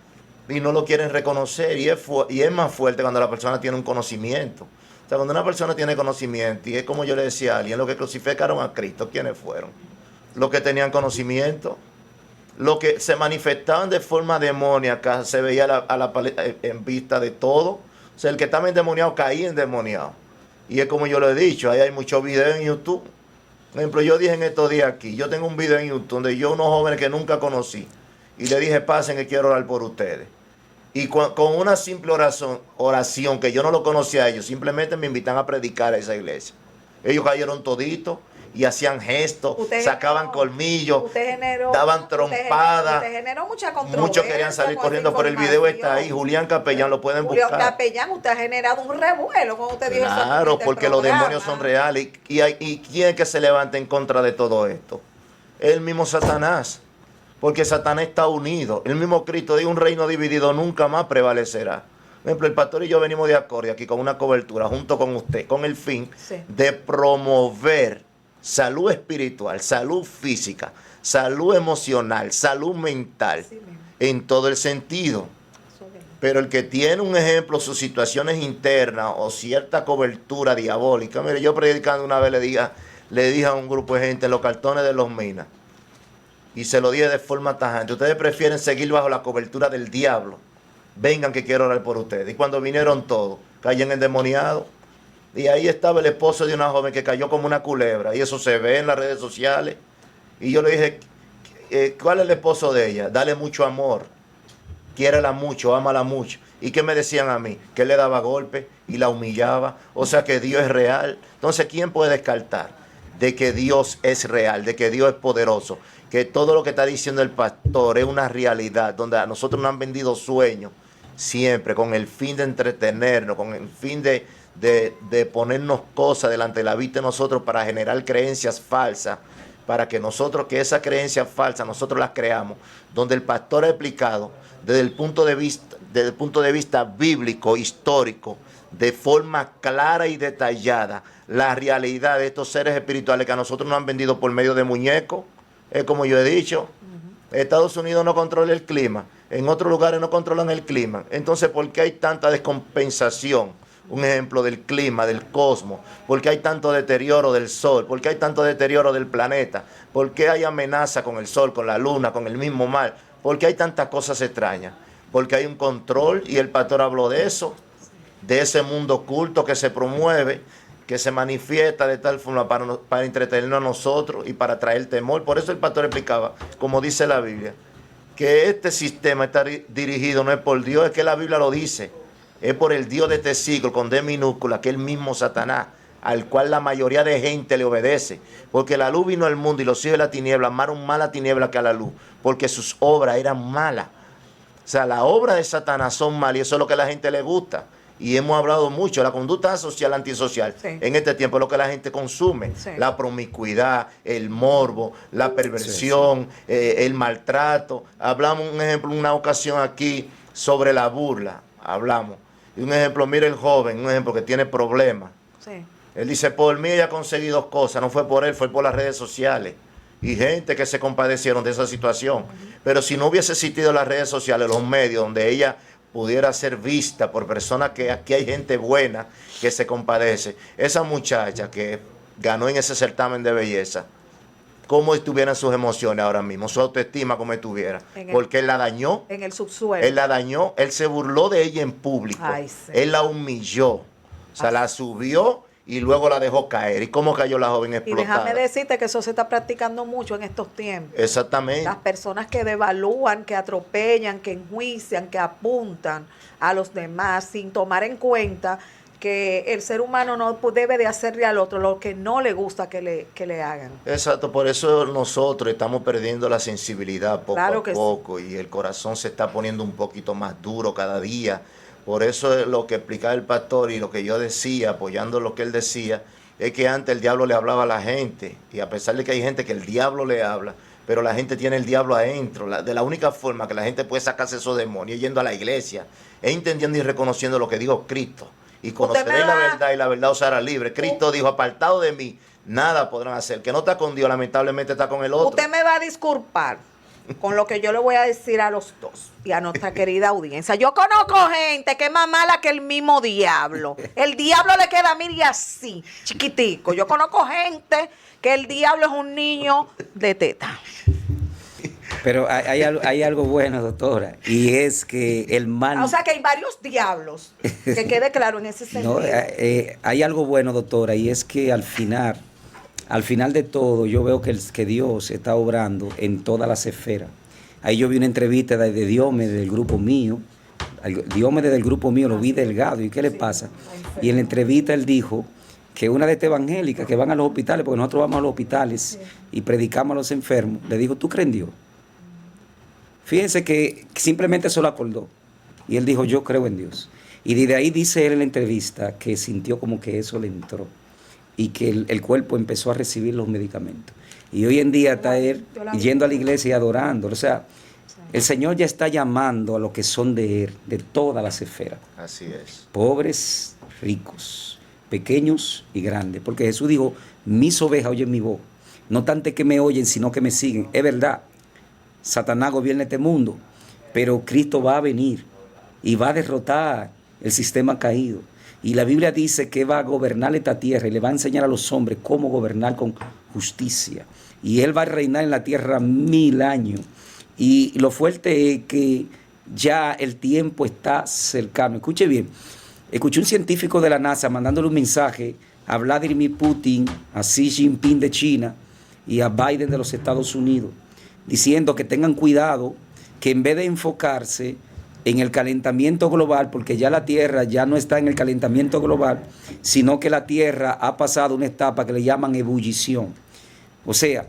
Y no lo quieren reconocer y es más fuerte cuando la persona tiene un conocimiento. O sea, cuando una persona tiene conocimiento, y es como yo le decía a alguien, los que crucificaron a Cristo, ¿quiénes fueron? Los que tenían conocimiento, los que se manifestaban de forma demoníaca, se veía en vista de todo. O sea, el que estaba endemoniado caía endemoniado. Y es como yo lo he dicho, ahí hay muchos videos en YouTube. Por ejemplo, yo dije en estos días aquí, yo tengo un video en YouTube donde yo unos jóvenes que nunca conocí, y le dije, pasen que quiero orar por ustedes. Y con una simple oración que yo no lo conocía a ellos, simplemente me invitan a predicar a esa iglesia. Ellos cayeron toditos y hacían gestos, sacaban colmillos, daban trompadas. Usted generó mucha controversia. Muchos querían salir corriendo, pero el video está ahí. Julián Capellán, lo pueden buscar. Julián Capellán, usted ha generado un revuelo cuando usted dijo eso. Claro, porque los demonios son reales. ¿Y quién es que se levanta en contra de todo esto? El mismo Satanás. Porque Satanás está unido. El mismo Cristo dijo: un reino dividido nunca más prevalecerá. Por ejemplo, el pastor y yo venimos de acorde aquí con una cobertura junto con usted, con el fin de promover salud espiritual, salud física, salud emocional, salud mental, en todo el sentido. Pero el que tiene un ejemplo, sus situaciones internas o cierta cobertura diabólica. Mire, yo predicando una vez le dije a un grupo de gente en los cartones de los Minas, y se lo dije de forma tajante: ustedes prefieren seguir bajo la cobertura del diablo, vengan que quiero orar por ustedes. Y cuando vinieron todos, caían endemoniados. Y ahí estaba el esposo de una joven que cayó como una culebra, y eso se ve en las redes sociales. Y yo le dije: ¿cuál es el esposo de ella? Dale mucho amor, quiérela mucho, ámala mucho. ¿Y qué me decían a mí? Que él le daba golpes y la humillaba. O sea que Dios es real. Entonces, ¿quién puede descartar de que Dios es real, de que Dios es poderoso? Que todo lo que está diciendo el pastor es una realidad, donde a nosotros nos han vendido sueños siempre con el fin de entretenernos, con el fin de ponernos cosas delante de la vista de nosotros para generar creencias falsas, para que nosotros, que esas creencias falsas nosotros las creamos, donde el pastor ha explicado desde el punto de vista bíblico, histórico, de forma clara y detallada, la realidad de estos seres espirituales que a nosotros nos han vendido por medio de muñecos. Es como yo he dicho, Estados Unidos no controla el clima, en otros lugares no controlan el clima. Entonces, ¿por qué hay tanta descompensación? Un ejemplo del clima, del cosmos. ¿Por qué hay tanto deterioro del sol? ¿Por qué hay tanto deterioro del planeta? ¿Por qué hay amenaza con el sol, con la luna, con el mismo mar? ¿Por qué hay tantas cosas extrañas? Porque hay un control, y el pastor habló de eso, de ese mundo oculto que se promueve, que se manifiesta de tal forma para entretenernos a nosotros y para traer temor. Por eso el pastor explicaba, como dice la Biblia, que este sistema está dirigido no es por Dios, es que la Biblia lo dice, es por el Dios de este siglo, con D minúscula, que es el mismo Satanás, al cual la mayoría de gente le obedece. Porque la luz vino al mundo y los hijos de la tiniebla amaron más la tiniebla que a la luz, porque sus obras eran malas. O sea, las obras de Satanás son malas, y eso es lo que a la gente le gusta. Y hemos hablado mucho, la conducta social, antisocial, en este tiempo es lo que la gente consume. La promiscuidad, el morbo, la perversión, el maltrato. Hablamos, un ejemplo, una ocasión aquí sobre la burla, hablamos. Y un ejemplo, mire el joven, un ejemplo que tiene problemas. Él dice: por mí ella conseguí 2 cosas, no fue por él, fue por las redes sociales. Y gente que se compadecieron de esa situación. Pero si no hubiese existido las redes sociales, los medios, donde ella pudiera ser vista por personas, que aquí hay gente buena que se compadece. Esa muchacha que ganó en ese certamen de belleza, ¿cómo estuvieran sus emociones ahora mismo? Su autoestima, ¿cómo estuviera? Porque él la dañó. En el subsuelo. Él la dañó, él se burló de ella en público. Él la humilló. O sea, la subió y luego la dejó caer. ¿Y cómo cayó la joven explotada? Y déjame decirte que eso se está practicando mucho en estos tiempos. Exactamente. Las personas que devalúan, que atropellan, que enjuician, que apuntan a los demás sin tomar en cuenta que el ser humano no debe de hacerle al otro lo que no le gusta que le hagan. Exacto, por eso nosotros estamos perdiendo la sensibilidad poco a poco, y el corazón se está poniendo un poquito más duro cada día. Por eso es lo que explicaba el pastor y lo que yo decía, apoyando lo que él decía, es que antes el diablo le hablaba a la gente, y a pesar de que hay gente que el diablo le habla, pero la gente tiene el diablo adentro. De la única forma que la gente puede sacarse esos demonios yendo a la iglesia, es entendiendo y reconociendo lo que dijo Cristo. Y conoceréis la verdad, y la verdad os hará libre. Cristo dijo: apartado de mí, nada podrán hacer. El que no está con Dios, lamentablemente está con el otro. Usted me va a disculpar con lo que yo le voy a decir a los dos y a nuestra querida audiencia. Yo conozco gente que es más mala que el mismo diablo. El diablo le queda, mire, así, chiquitico. Yo conozco gente que el diablo es un niño de teta. Pero hay algo bueno, doctora, y es que el mal... O sea que hay varios diablos, que quede claro en ese sentido. No, hay algo bueno, doctora, y es que al final de todo, yo veo que Dios está obrando en todas las esferas. Ahí yo vi una entrevista de Diome, del grupo mío, Diomedes del grupo mío, lo vi delgado, ¿y qué le pasa? Y en la entrevista él dijo que una de estas evangélicas que van a los hospitales, porque nosotros vamos a los hospitales y predicamos a los enfermos, le dijo, ¿tú crees en Dios? Fíjense que simplemente se lo acordó. Y él dijo, yo creo en Dios. Y desde ahí dice él en la entrevista que sintió como que eso le entró y que el cuerpo empezó a recibir los medicamentos. Y hoy en día está él yendo a la iglesia y adorando. O sea, el Señor ya está llamando a los que son de Él, de todas las esferas. Así es. Pobres, ricos, pequeños y grandes. Porque Jesús dijo, mis ovejas oyen mi voz. No tanto que me oyen, sino que me siguen. Es verdad, Satanás gobierna este mundo, pero Cristo va a venir y va a derrotar el sistema caído. Y la Biblia dice que va a gobernar esta tierra y le va a enseñar a los hombres cómo gobernar con justicia. Y Él va a reinar en la tierra 1000 años. Y lo fuerte es que ya el tiempo está cercano. Escuche bien, escuché un científico de la NASA mandándole un mensaje a Vladimir Putin, a Xi Jinping de China y a Biden de los Estados Unidos, diciendo que tengan cuidado, que en vez de enfocarse en el calentamiento global, porque ya la Tierra ya no está en el calentamiento global, sino que la Tierra ha pasado una etapa que le llaman ebullición. O sea,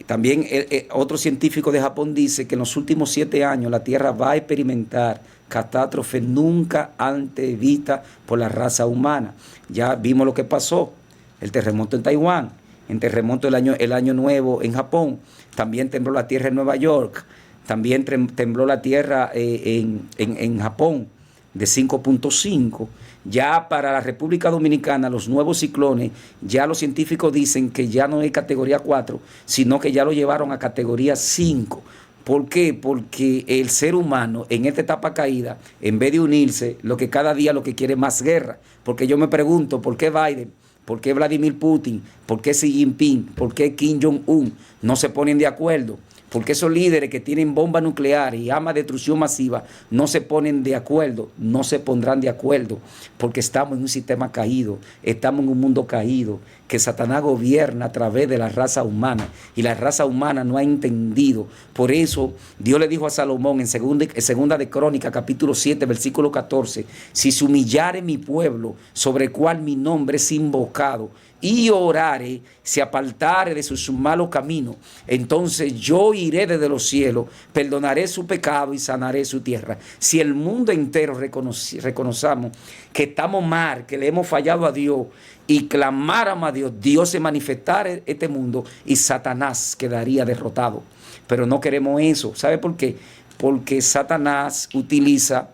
también otro científico de Japón dice que en los últimos 7 años la Tierra va a experimentar catástrofes nunca antes vistas por la raza humana. Ya vimos lo que pasó, el terremoto en Taiwán, el terremoto el año nuevo en Japón, también tembló la Tierra en Nueva York, también tembló la Tierra en Japón de 5.5. Ya para la República Dominicana, los nuevos ciclones, ya los científicos dicen que ya no es categoría 4, sino que ya lo llevaron a categoría 5. ¿Por qué? Porque el ser humano en esta etapa caída, en vez de unirse, cada día lo que quiere es más guerra. Porque yo me pregunto, ¿por qué Biden? ¿Por qué Vladimir Putin? ¿Por qué Xi Jinping? ¿Por qué Kim Jong-un no se ponen de acuerdo? Porque esos líderes que tienen bombas nucleares y armas de destrucción masiva no se ponen de acuerdo, no se pondrán de acuerdo, porque estamos en un sistema caído, estamos en un mundo caído, que Satanás gobierna a través de la raza humana y la raza humana no ha entendido. Por eso Dios le dijo a Salomón en segunda de Crónicas, capítulo 7, versículo 14, si se humillare mi pueblo, sobre el cual mi nombre es invocado, y orare, se apartare de sus malos caminos, entonces yo iré desde los cielos, perdonaré su pecado y sanaré su tierra. Si el mundo entero reconozcamos que estamos mal, que le hemos fallado a Dios y clamáramos a Dios, Dios se manifestara en este mundo y Satanás quedaría derrotado. Pero no queremos eso. ¿Sabe por qué? Porque Satanás utiliza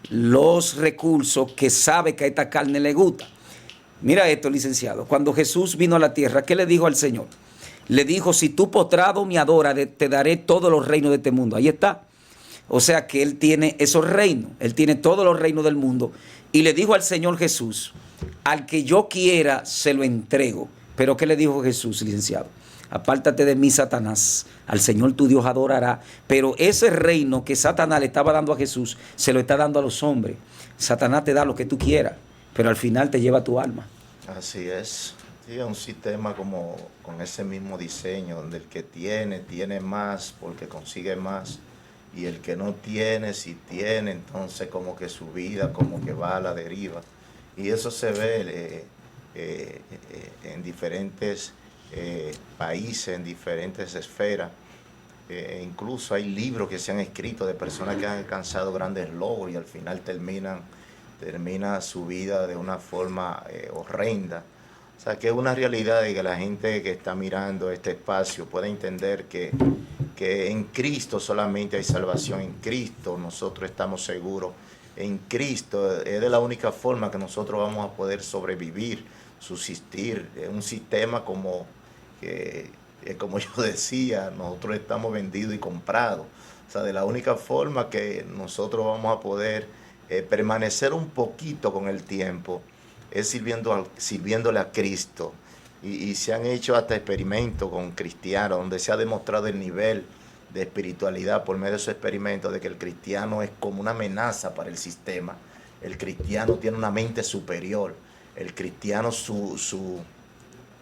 los recursos que sabe que a esta carne le gusta. Mira esto, licenciado. Cuando Jesús vino a la tierra, ¿qué le dijo al Señor? Le dijo, si tú postrado me adoras, te daré todos los reinos de este mundo. Ahí está. O sea que Él tiene esos reinos. Él tiene todos los reinos del mundo. Y le dijo al Señor Jesús, al que yo quiera, se lo entrego. Pero ¿qué le dijo Jesús, licenciado? Apártate de mí, Satanás. Al Señor tu Dios adorará. Pero ese reino que Satanás le estaba dando a Jesús, se lo está dando a los hombres. Satanás te da lo que tú quieras, pero al final te lleva tu alma. Así es. Sí, es un sistema como con ese mismo diseño, donde el que tiene más porque consigue más, y el que no tiene, si tiene, entonces como que su vida como que va a la deriva. Y eso se ve en diferentes países, en diferentes esferas. Incluso hay libros que se han escrito de personas que han alcanzado grandes logros y al final termina su vida de una forma horrenda. O sea, que es una realidad de que la gente que está mirando este espacio pueda entender que en Cristo solamente hay salvación, en Cristo nosotros estamos seguros, en Cristo es de la única forma que nosotros vamos a poder sobrevivir, subsistir. Es un sistema como yo decía, nosotros estamos vendidos y comprados. O sea, de la única forma que nosotros vamos a poder permanecer un poquito con el tiempo es sirviéndole a Cristo. Y se han hecho hasta experimentos con cristianos donde se ha demostrado el nivel de espiritualidad por medio de esos experimentos, de que el cristiano es como una amenaza para el sistema. El cristiano tiene una mente superior. El cristiano su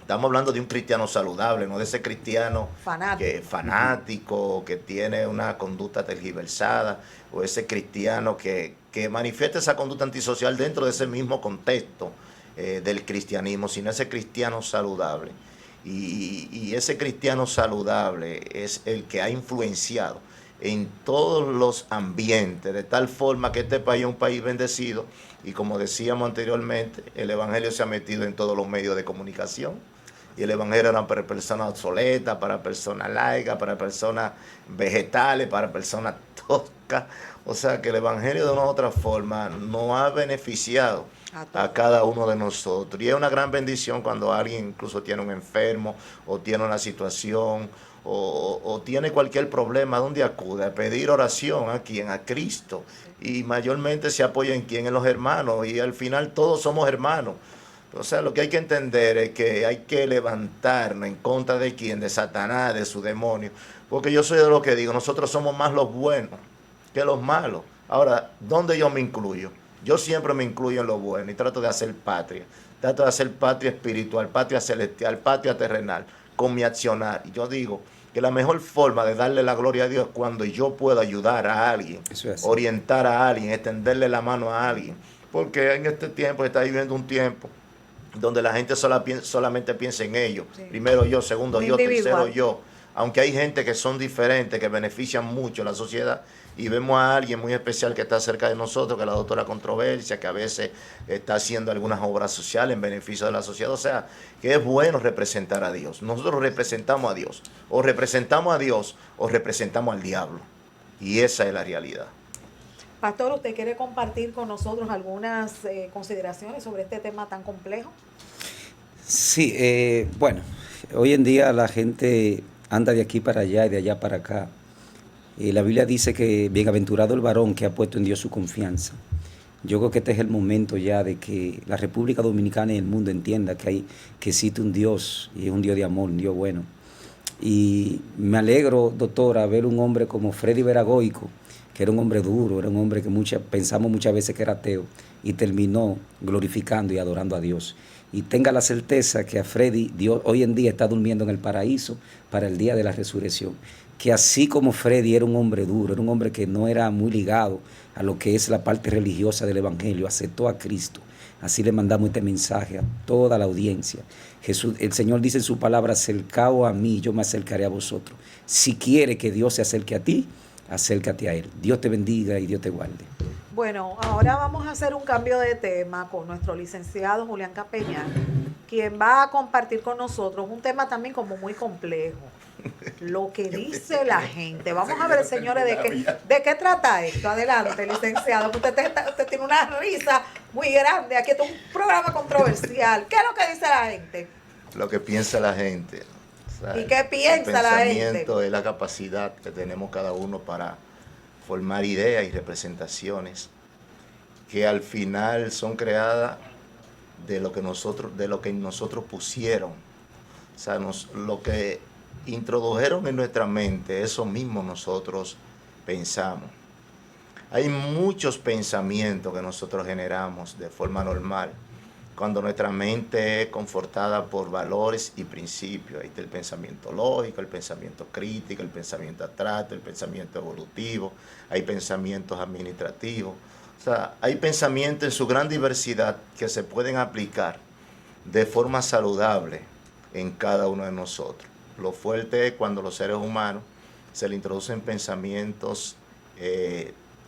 Estamos hablando de un cristiano saludable, no de ese cristiano fanático, que tiene una conducta tergiversada, o ese cristiano que manifiesta esa conducta antisocial dentro de ese mismo contexto del cristianismo, sino ese cristiano saludable. Y ese cristiano saludable es el que ha influenciado en todos los ambientes, de tal forma que este país es un país bendecido, y como decíamos anteriormente, el evangelio se ha metido en todos los medios de comunicación, y el evangelio era para personas obsoletas, para personas laicas, para personas vegetales, para personas toscas. O sea que el evangelio de una u otra forma nos ha beneficiado a cada uno de nosotros. Y es una gran bendición cuando alguien incluso tiene un enfermo, o tiene una situación, o tiene cualquier problema, donde acude a pedir oración. ¿A quién? A Cristo. Y mayormente se apoya en quién, en los hermanos, y al final todos somos hermanos. O sea, lo que hay que entender es que hay que levantarnos en contra de quién, de Satanás, de su demonio. Porque yo soy de lo que digo, nosotros somos más los buenos que los malos. Ahora, ¿dónde yo me incluyo? Yo siempre me incluyo en lo bueno y trato de hacer patria. Trato de hacer patria espiritual, patria celestial, patria terrenal, con mi accionar. Y yo digo que la mejor forma de darle la gloria a Dios es cuando yo puedo ayudar a alguien, orientar a alguien, extenderle la mano a alguien. Porque en este tiempo se está viviendo un tiempo donde la gente solamente piensa en ellos. Sí. Primero yo, segundo yo, tercero yo. Aunque hay gente que son diferentes, que benefician mucho a la sociedad, y vemos a alguien muy especial que está cerca de nosotros, que es la doctora Controversia, que a veces está haciendo algunas obras sociales en beneficio de la sociedad. O sea, que es bueno representar a Dios. Nosotros representamos a Dios. O representamos a Dios o representamos al diablo. Y esa es la realidad. Pastor, ¿usted quiere compartir con nosotros algunas consideraciones sobre este tema tan complejo? Sí, bueno, hoy en día la gente anda de aquí para allá y de allá para acá. La Biblia dice que bienaventurado el varón que ha puesto en Dios su confianza. Yo creo que este es el momento ya de que la República Dominicana y el mundo entienda que existe un Dios, y es un Dios de amor, un Dios bueno. Y me alegro, doctora, ver un hombre como Freddy Veragoico, que era un hombre duro, era un hombre que pensamos muchas veces que era ateo, y terminó glorificando y adorando a Dios. Y tenga la certeza que a Freddy, Dios hoy en día está durmiendo en el paraíso para el día de la resurrección. Que así como Freddy era un hombre duro, era un hombre que no era muy ligado a lo que es la parte religiosa del evangelio, aceptó a Cristo. Así le mandamos este mensaje a toda la audiencia. Jesús, el Señor dice en su palabra: acercaos a mí, yo me acercaré a vosotros. Si quiere que Dios se acerque a ti, acércate a Él. Dios te bendiga y Dios te guarde. Bueno, ahora vamos a hacer un cambio de tema con nuestro licenciado Julián Capeñán, quien va a compartir con nosotros un tema también como muy complejo. Lo que dice la gente. Vamos a ver, señores, de qué trata esto. Adelante, licenciado. Usted tiene una risa muy grande. Aquí está un programa controversial. ¿Qué es lo que dice la gente? Lo que piensa la gente. O sea, ¿y qué piensa la gente? El pensamiento es la capacidad que tenemos cada uno para formar ideas y representaciones que al final son creadas de lo que nosotros pusieron. O sea, lo que introdujeron en nuestra mente, eso mismo nosotros pensamos. Hay muchos pensamientos que nosotros generamos de forma normal cuando nuestra mente es confortada por valores y principios. Ahí está el pensamiento lógico, el pensamiento crítico, el pensamiento abstracto, el pensamiento evolutivo, hay pensamientos administrativos. O sea, hay pensamientos en su gran diversidad que se pueden aplicar de forma saludable en cada uno de nosotros. Lo fuerte es cuando los seres humanos se le introducen pensamientos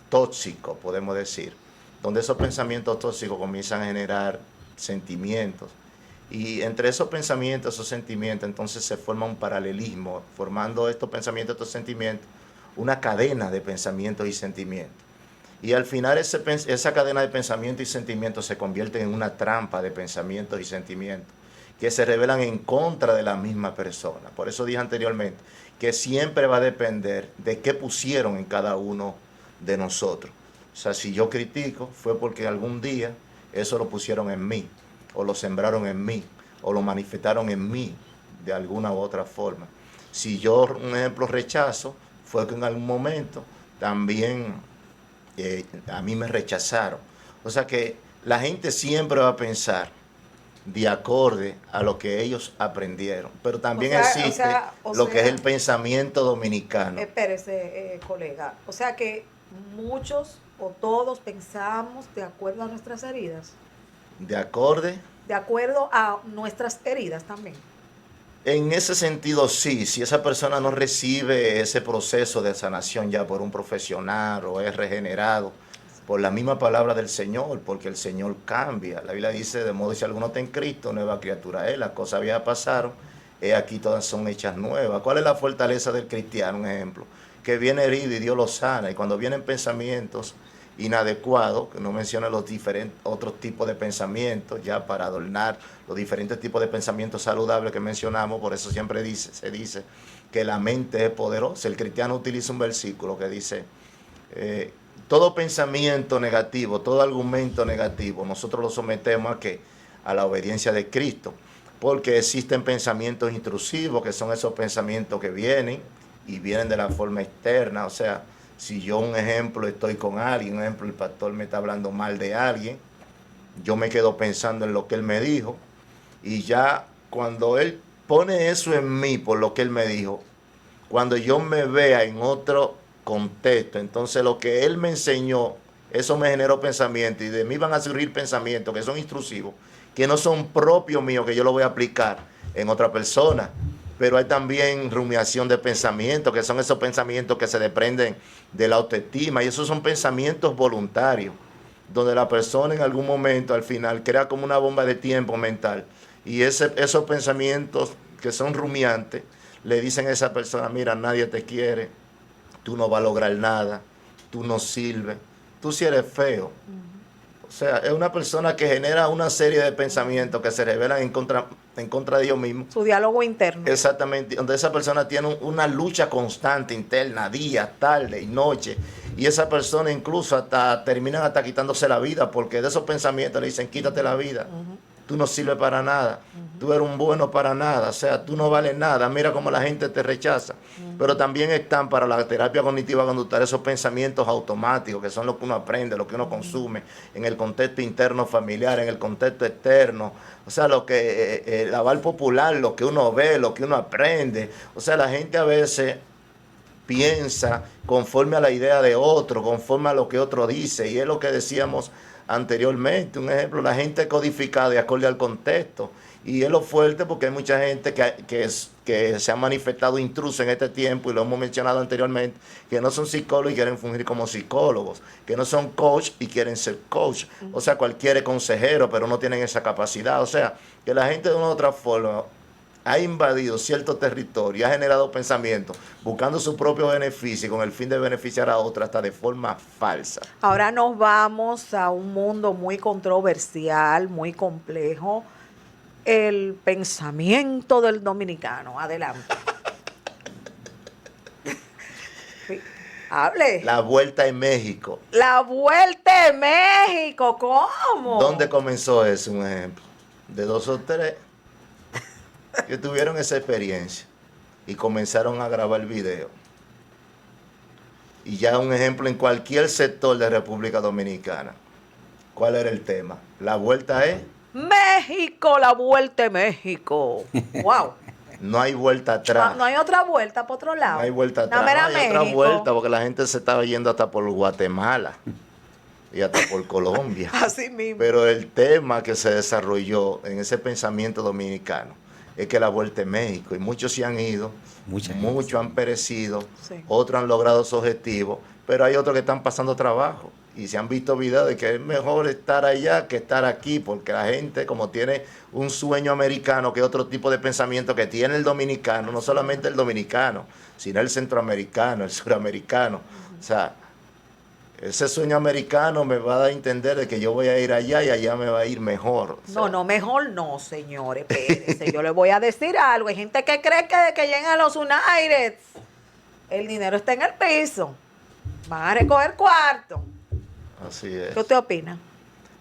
tóxicos, podemos decir, donde esos pensamientos tóxicos comienzan a generar sentimientos, y entre esos pensamientos, esos sentimientos, entonces se forma un paralelismo, formando estos pensamientos, estos sentimientos, una cadena de pensamientos y sentimientos. Y al final esa cadena de pensamientos y sentimientos se convierte en una trampa de pensamientos y sentimientos que se rebelan en contra de la misma persona. Por eso dije anteriormente que siempre va a depender de qué pusieron en cada uno de nosotros. O sea, si yo critico, fue porque algún día eso lo pusieron en mí, o lo sembraron en mí, o lo manifestaron en mí de alguna u otra forma. Si yo, un ejemplo, rechazo, fue que en algún momento también a mí me rechazaron. O sea que la gente siempre va a pensar de acorde a lo que ellos aprendieron. Pero también O sea, existe o lo que es sea, el pensamiento dominicano. Espérese, colega. O sea que muchos o todos pensamos de acuerdo a nuestras heridas. De acorde. De acuerdo a nuestras heridas también. En ese sentido, sí, si esa persona no recibe ese proceso de sanación ya por un profesional o es regenerado por la misma palabra del Señor, porque el Señor cambia. La Biblia dice, de modo que si alguno está en Cristo, nueva criatura es, las cosas viejas pasaron, aquí todas son hechas nuevas. ¿Cuál es la fortaleza del cristiano? Un ejemplo, que viene herido y Dios lo sana, y cuando vienen pensamientos inadecuados, que no menciona los diferentes otros tipos de pensamientos, ya para adornar los diferentes tipos de pensamientos saludables que mencionamos, por eso siempre se dice que la mente es poderosa. El cristiano utiliza un versículo que dice, todo pensamiento negativo, todo argumento negativo, nosotros lo sometemos a ¿qué? A la obediencia de Cristo, porque existen pensamientos intrusivos, que son esos pensamientos que vienen y vienen de la forma externa. O sea, si yo, un ejemplo, estoy con alguien, un ejemplo, el pastor me está hablando mal de alguien, yo me quedo pensando en lo que él me dijo, y ya cuando él pone eso en mí por lo que él me dijo, cuando yo me vea en otro contexto, entonces lo que él me enseñó, eso me generó pensamiento, y de mí van a surgir pensamientos que son intrusivos, que no son propios míos, que yo lo voy a aplicar en otra persona. Pero hay también rumiación de pensamientos, que son esos pensamientos que se desprenden de la autoestima, y esos son pensamientos voluntarios, donde la persona en algún momento al final crea como una bomba de tiempo mental, y esos pensamientos que son rumiantes le dicen a esa persona, mira, nadie te quiere, tú no vas a lograr nada, tú no sirves, tú sí eres feo. O sea, es una persona que genera una serie de pensamientos que se revelan en contra de ellos mismos. Su diálogo interno. Exactamente, donde esa persona tiene una lucha constante interna, día, tarde y noche. Y esa persona incluso terminan hasta quitándose la vida, porque de esos pensamientos le dicen, quítate la vida. Tú no sirves para nada, tú eres un bueno para nada, o sea, tú no vales nada, mira cómo la gente te rechaza. Pero también están para la terapia cognitiva conductual esos pensamientos automáticos, que son lo que uno aprende, lo que uno consume, en el contexto interno familiar, en el contexto externo, o sea, lo que, la aval popular, lo que uno ve, lo que uno aprende. O sea, la gente a veces piensa conforme a la idea de otro, conforme a lo que otro dice, y es lo que decíamos anteriormente. Un ejemplo, la gente es codificada de acorde al contexto, y es lo fuerte porque hay mucha gente que se ha manifestado intruso en este tiempo, y lo hemos mencionado anteriormente, que no son psicólogos y quieren fungir como psicólogos, que no son coach y quieren ser coach. O sea, cualquiera es consejero, pero no tienen esa capacidad. O sea, que la gente de una u otra forma ha invadido cierto territorio, ha generado pensamientos buscando su propio beneficio y con el fin de beneficiar a otros, hasta de forma falsa. Ahora nos vamos a un mundo muy controversial, muy complejo. El pensamiento del dominicano. Adelante. Hable. La vuelta en México. La vuelta en México. ¿Cómo? ¿Dónde comenzó eso? Un ejemplo. De 2 o 3 que tuvieron esa experiencia y comenzaron a grabar video. Y ya un ejemplo en cualquier sector de República Dominicana. ¿Cuál era el tema? La vuelta es... México, la vuelta en México. Wow. No hay vuelta atrás. No hay otra vuelta para otro lado. No hay vuelta atrás. No, No hay otra México. vuelta porque la gente se estaba yendo hasta por Guatemala y hasta por Colombia. Así mismo. Pero el tema que se desarrolló en ese pensamiento dominicano es que la vuelta es México, y muchos se han ido, muchos han perecido, Sí. otros han logrado su objetivo, pero hay otros que están pasando trabajo y se han visto videos de que es mejor estar allá que estar aquí, porque la gente, como tiene un sueño americano, que es otro tipo de pensamiento que tiene el dominicano, no solamente el dominicano, sino el centroamericano, el suramericano. O sea, ese sueño americano me va a dar a entender de que yo voy a ir allá y allá me va a ir mejor. O sea, No, mejor no, señores. Espérense, yo les voy a decir algo. Hay gente que cree que de que llegan a los United, el dinero está en el piso. Van a recoger cuarto. así es. ¿Qué usted opina?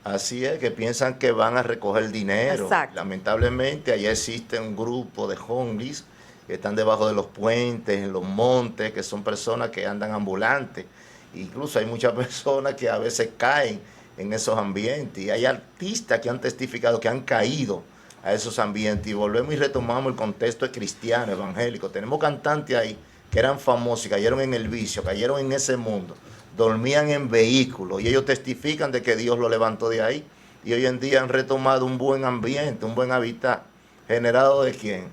Así es, que piensan que van a recoger dinero. Exacto. Lamentablemente, allá existe un grupo de homeless que están debajo de los puentes, en los montes, que son personas que andan ambulantes. Incluso hay muchas personas que a veces caen en esos ambientes. Y hay artistas que han testificado que han caído a esos ambientes y volvemos y retomamos el contexto cristiano, evangélico. Tenemos cantantes ahí que eran famosos y cayeron en el vicio, cayeron en ese mundo, dormían en vehículos y ellos testifican de que Dios lo levantó de ahí y hoy en día han retomado un buen ambiente, un buen hábitat, generado ¿de quién?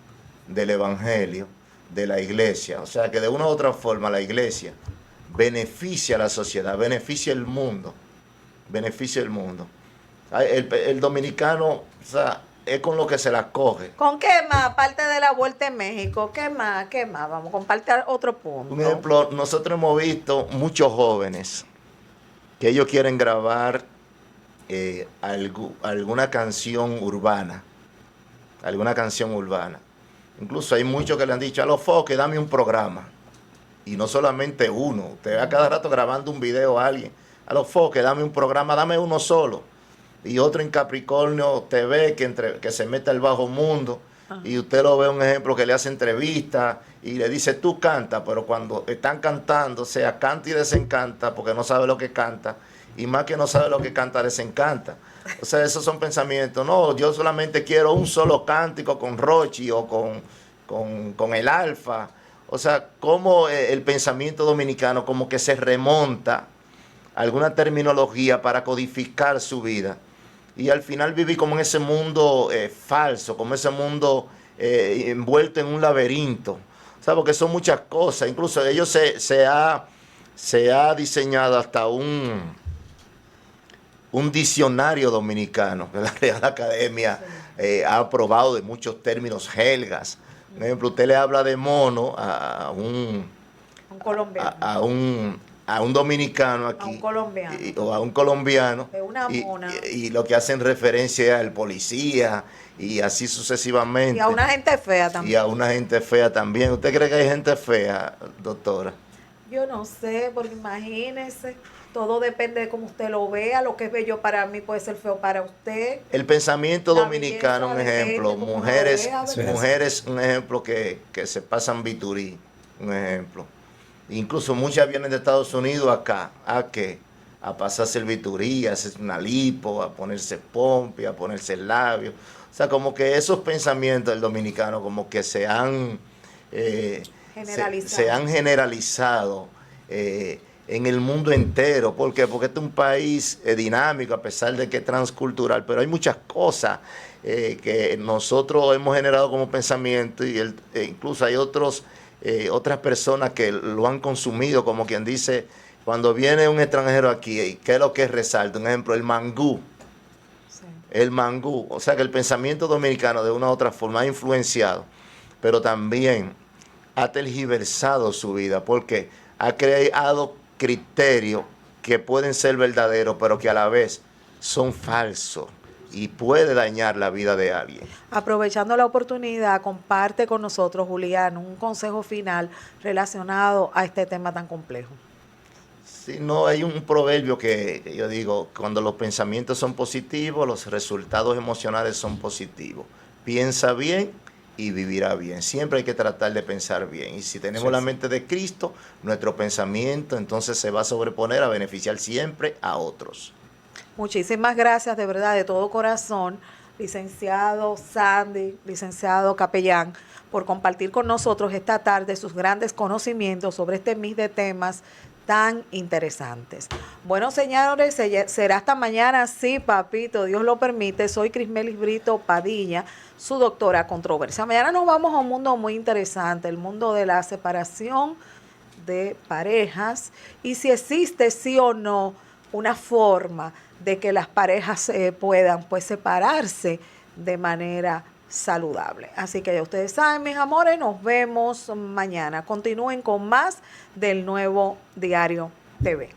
Del evangelio, de la iglesia. O sea que de una u otra forma la iglesia beneficia a la sociedad, beneficia el mundo, beneficia el mundo. El dominicano, o sea, es con lo que se la coge. ¿Con qué más? Aparte de la vuelta en México, ¿qué más? ¿Qué más? Vamos a compartir otro punto. Un ejemplo, nosotros hemos visto muchos jóvenes que ellos quieren grabar alguna canción urbana. Alguna canción urbana. Incluso hay muchos que le han dicho a los foques, dame un programa. Y no solamente uno. Usted va cada rato grabando un video a alguien. A los foques, dame un programa, dame uno solo. Y otro en Capricornio TV que se mete al bajo mundo. Ajá. Y usted lo ve un ejemplo que le hace entrevistas y le dice, tú canta, pero cuando están cantando, o sea, canta y desencanta porque no sabe lo que canta. Y más que no sabe lo que canta, desencanta. O sea, esos son pensamientos. No, yo solamente quiero un solo cántico con Rochi o con el Alfa. O sea, como el pensamiento dominicano como que se remonta a alguna terminología para codificar su vida. Y al final viví como en ese mundo falso, como ese mundo envuelto en un laberinto. O sea, porque son muchas cosas. Incluso ellos se ha diseñado hasta un diccionario dominicano que la Real Academia ha aprobado de muchos términos jergas. Por ejemplo, usted le habla de mono a un colombiano, a un dominicano aquí, a un colombiano, o a un colombiano, de una mona. Y lo que hacen referencia al policía y así sucesivamente. Y a una gente fea también. Y a una gente fea también. ¿Usted cree que hay gente fea, doctora? Yo no sé, porque imagínese. Todo depende de cómo usted lo vea. Lo que es bello para mí puede ser feo para usted. El pensamiento dominicano, un ejemplo. Mujeres, un ejemplo que se pasan biturí, un ejemplo. Incluso muchas vienen de Estados Unidos acá. ¿A qué? A pasarse el biturí, a hacer una lipo, a ponerse pompi, a ponerse el labio. O sea, como que esos pensamientos del dominicano como que se han generalizado. En el mundo entero. ¿Por qué? Porque este es un país dinámico, a pesar de que es transcultural, pero hay muchas cosas que nosotros hemos generado como pensamiento y incluso hay otras personas que lo han consumido, como quien dice, cuando viene un extranjero aquí, ¿qué es lo que resalta? Un ejemplo, el mangú. Sí. El mangú. O sea que el pensamiento dominicano de una u otra forma ha influenciado, pero también ha tergiversado su vida, porque ha creado criterios que pueden ser verdaderos, pero que a la vez son falsos y puede dañar la vida de alguien. Aprovechando la oportunidad, comparte con nosotros, Julián, un consejo final relacionado a este tema tan complejo. Sí, no, hay un proverbio que yo digo, cuando los pensamientos son positivos, los resultados emocionales son positivos. Piensa bien y vivirá bien. Siempre hay que tratar de pensar bien. Y si tenemos la mente de Cristo, nuestro pensamiento entonces se va a sobreponer a beneficiar siempre a otros. Muchísimas gracias, de verdad, de todo corazón, licenciado Sandy, licenciado Capellán, por compartir con nosotros esta tarde sus grandes conocimientos sobre este mix de temas tan interesantes. Bueno, señores, será hasta mañana, sí, papito, Dios lo permite. Soy Crismelis Brito Padilla, su doctora controversia. Mañana nos vamos a un mundo muy interesante, el mundo de la separación de parejas y si existe, sí o no, una forma de que las parejas puedan pues separarse de manera saludable. Así que ya ustedes saben, mis amores, nos vemos mañana. Continúen con más del Nuevo Diario TV.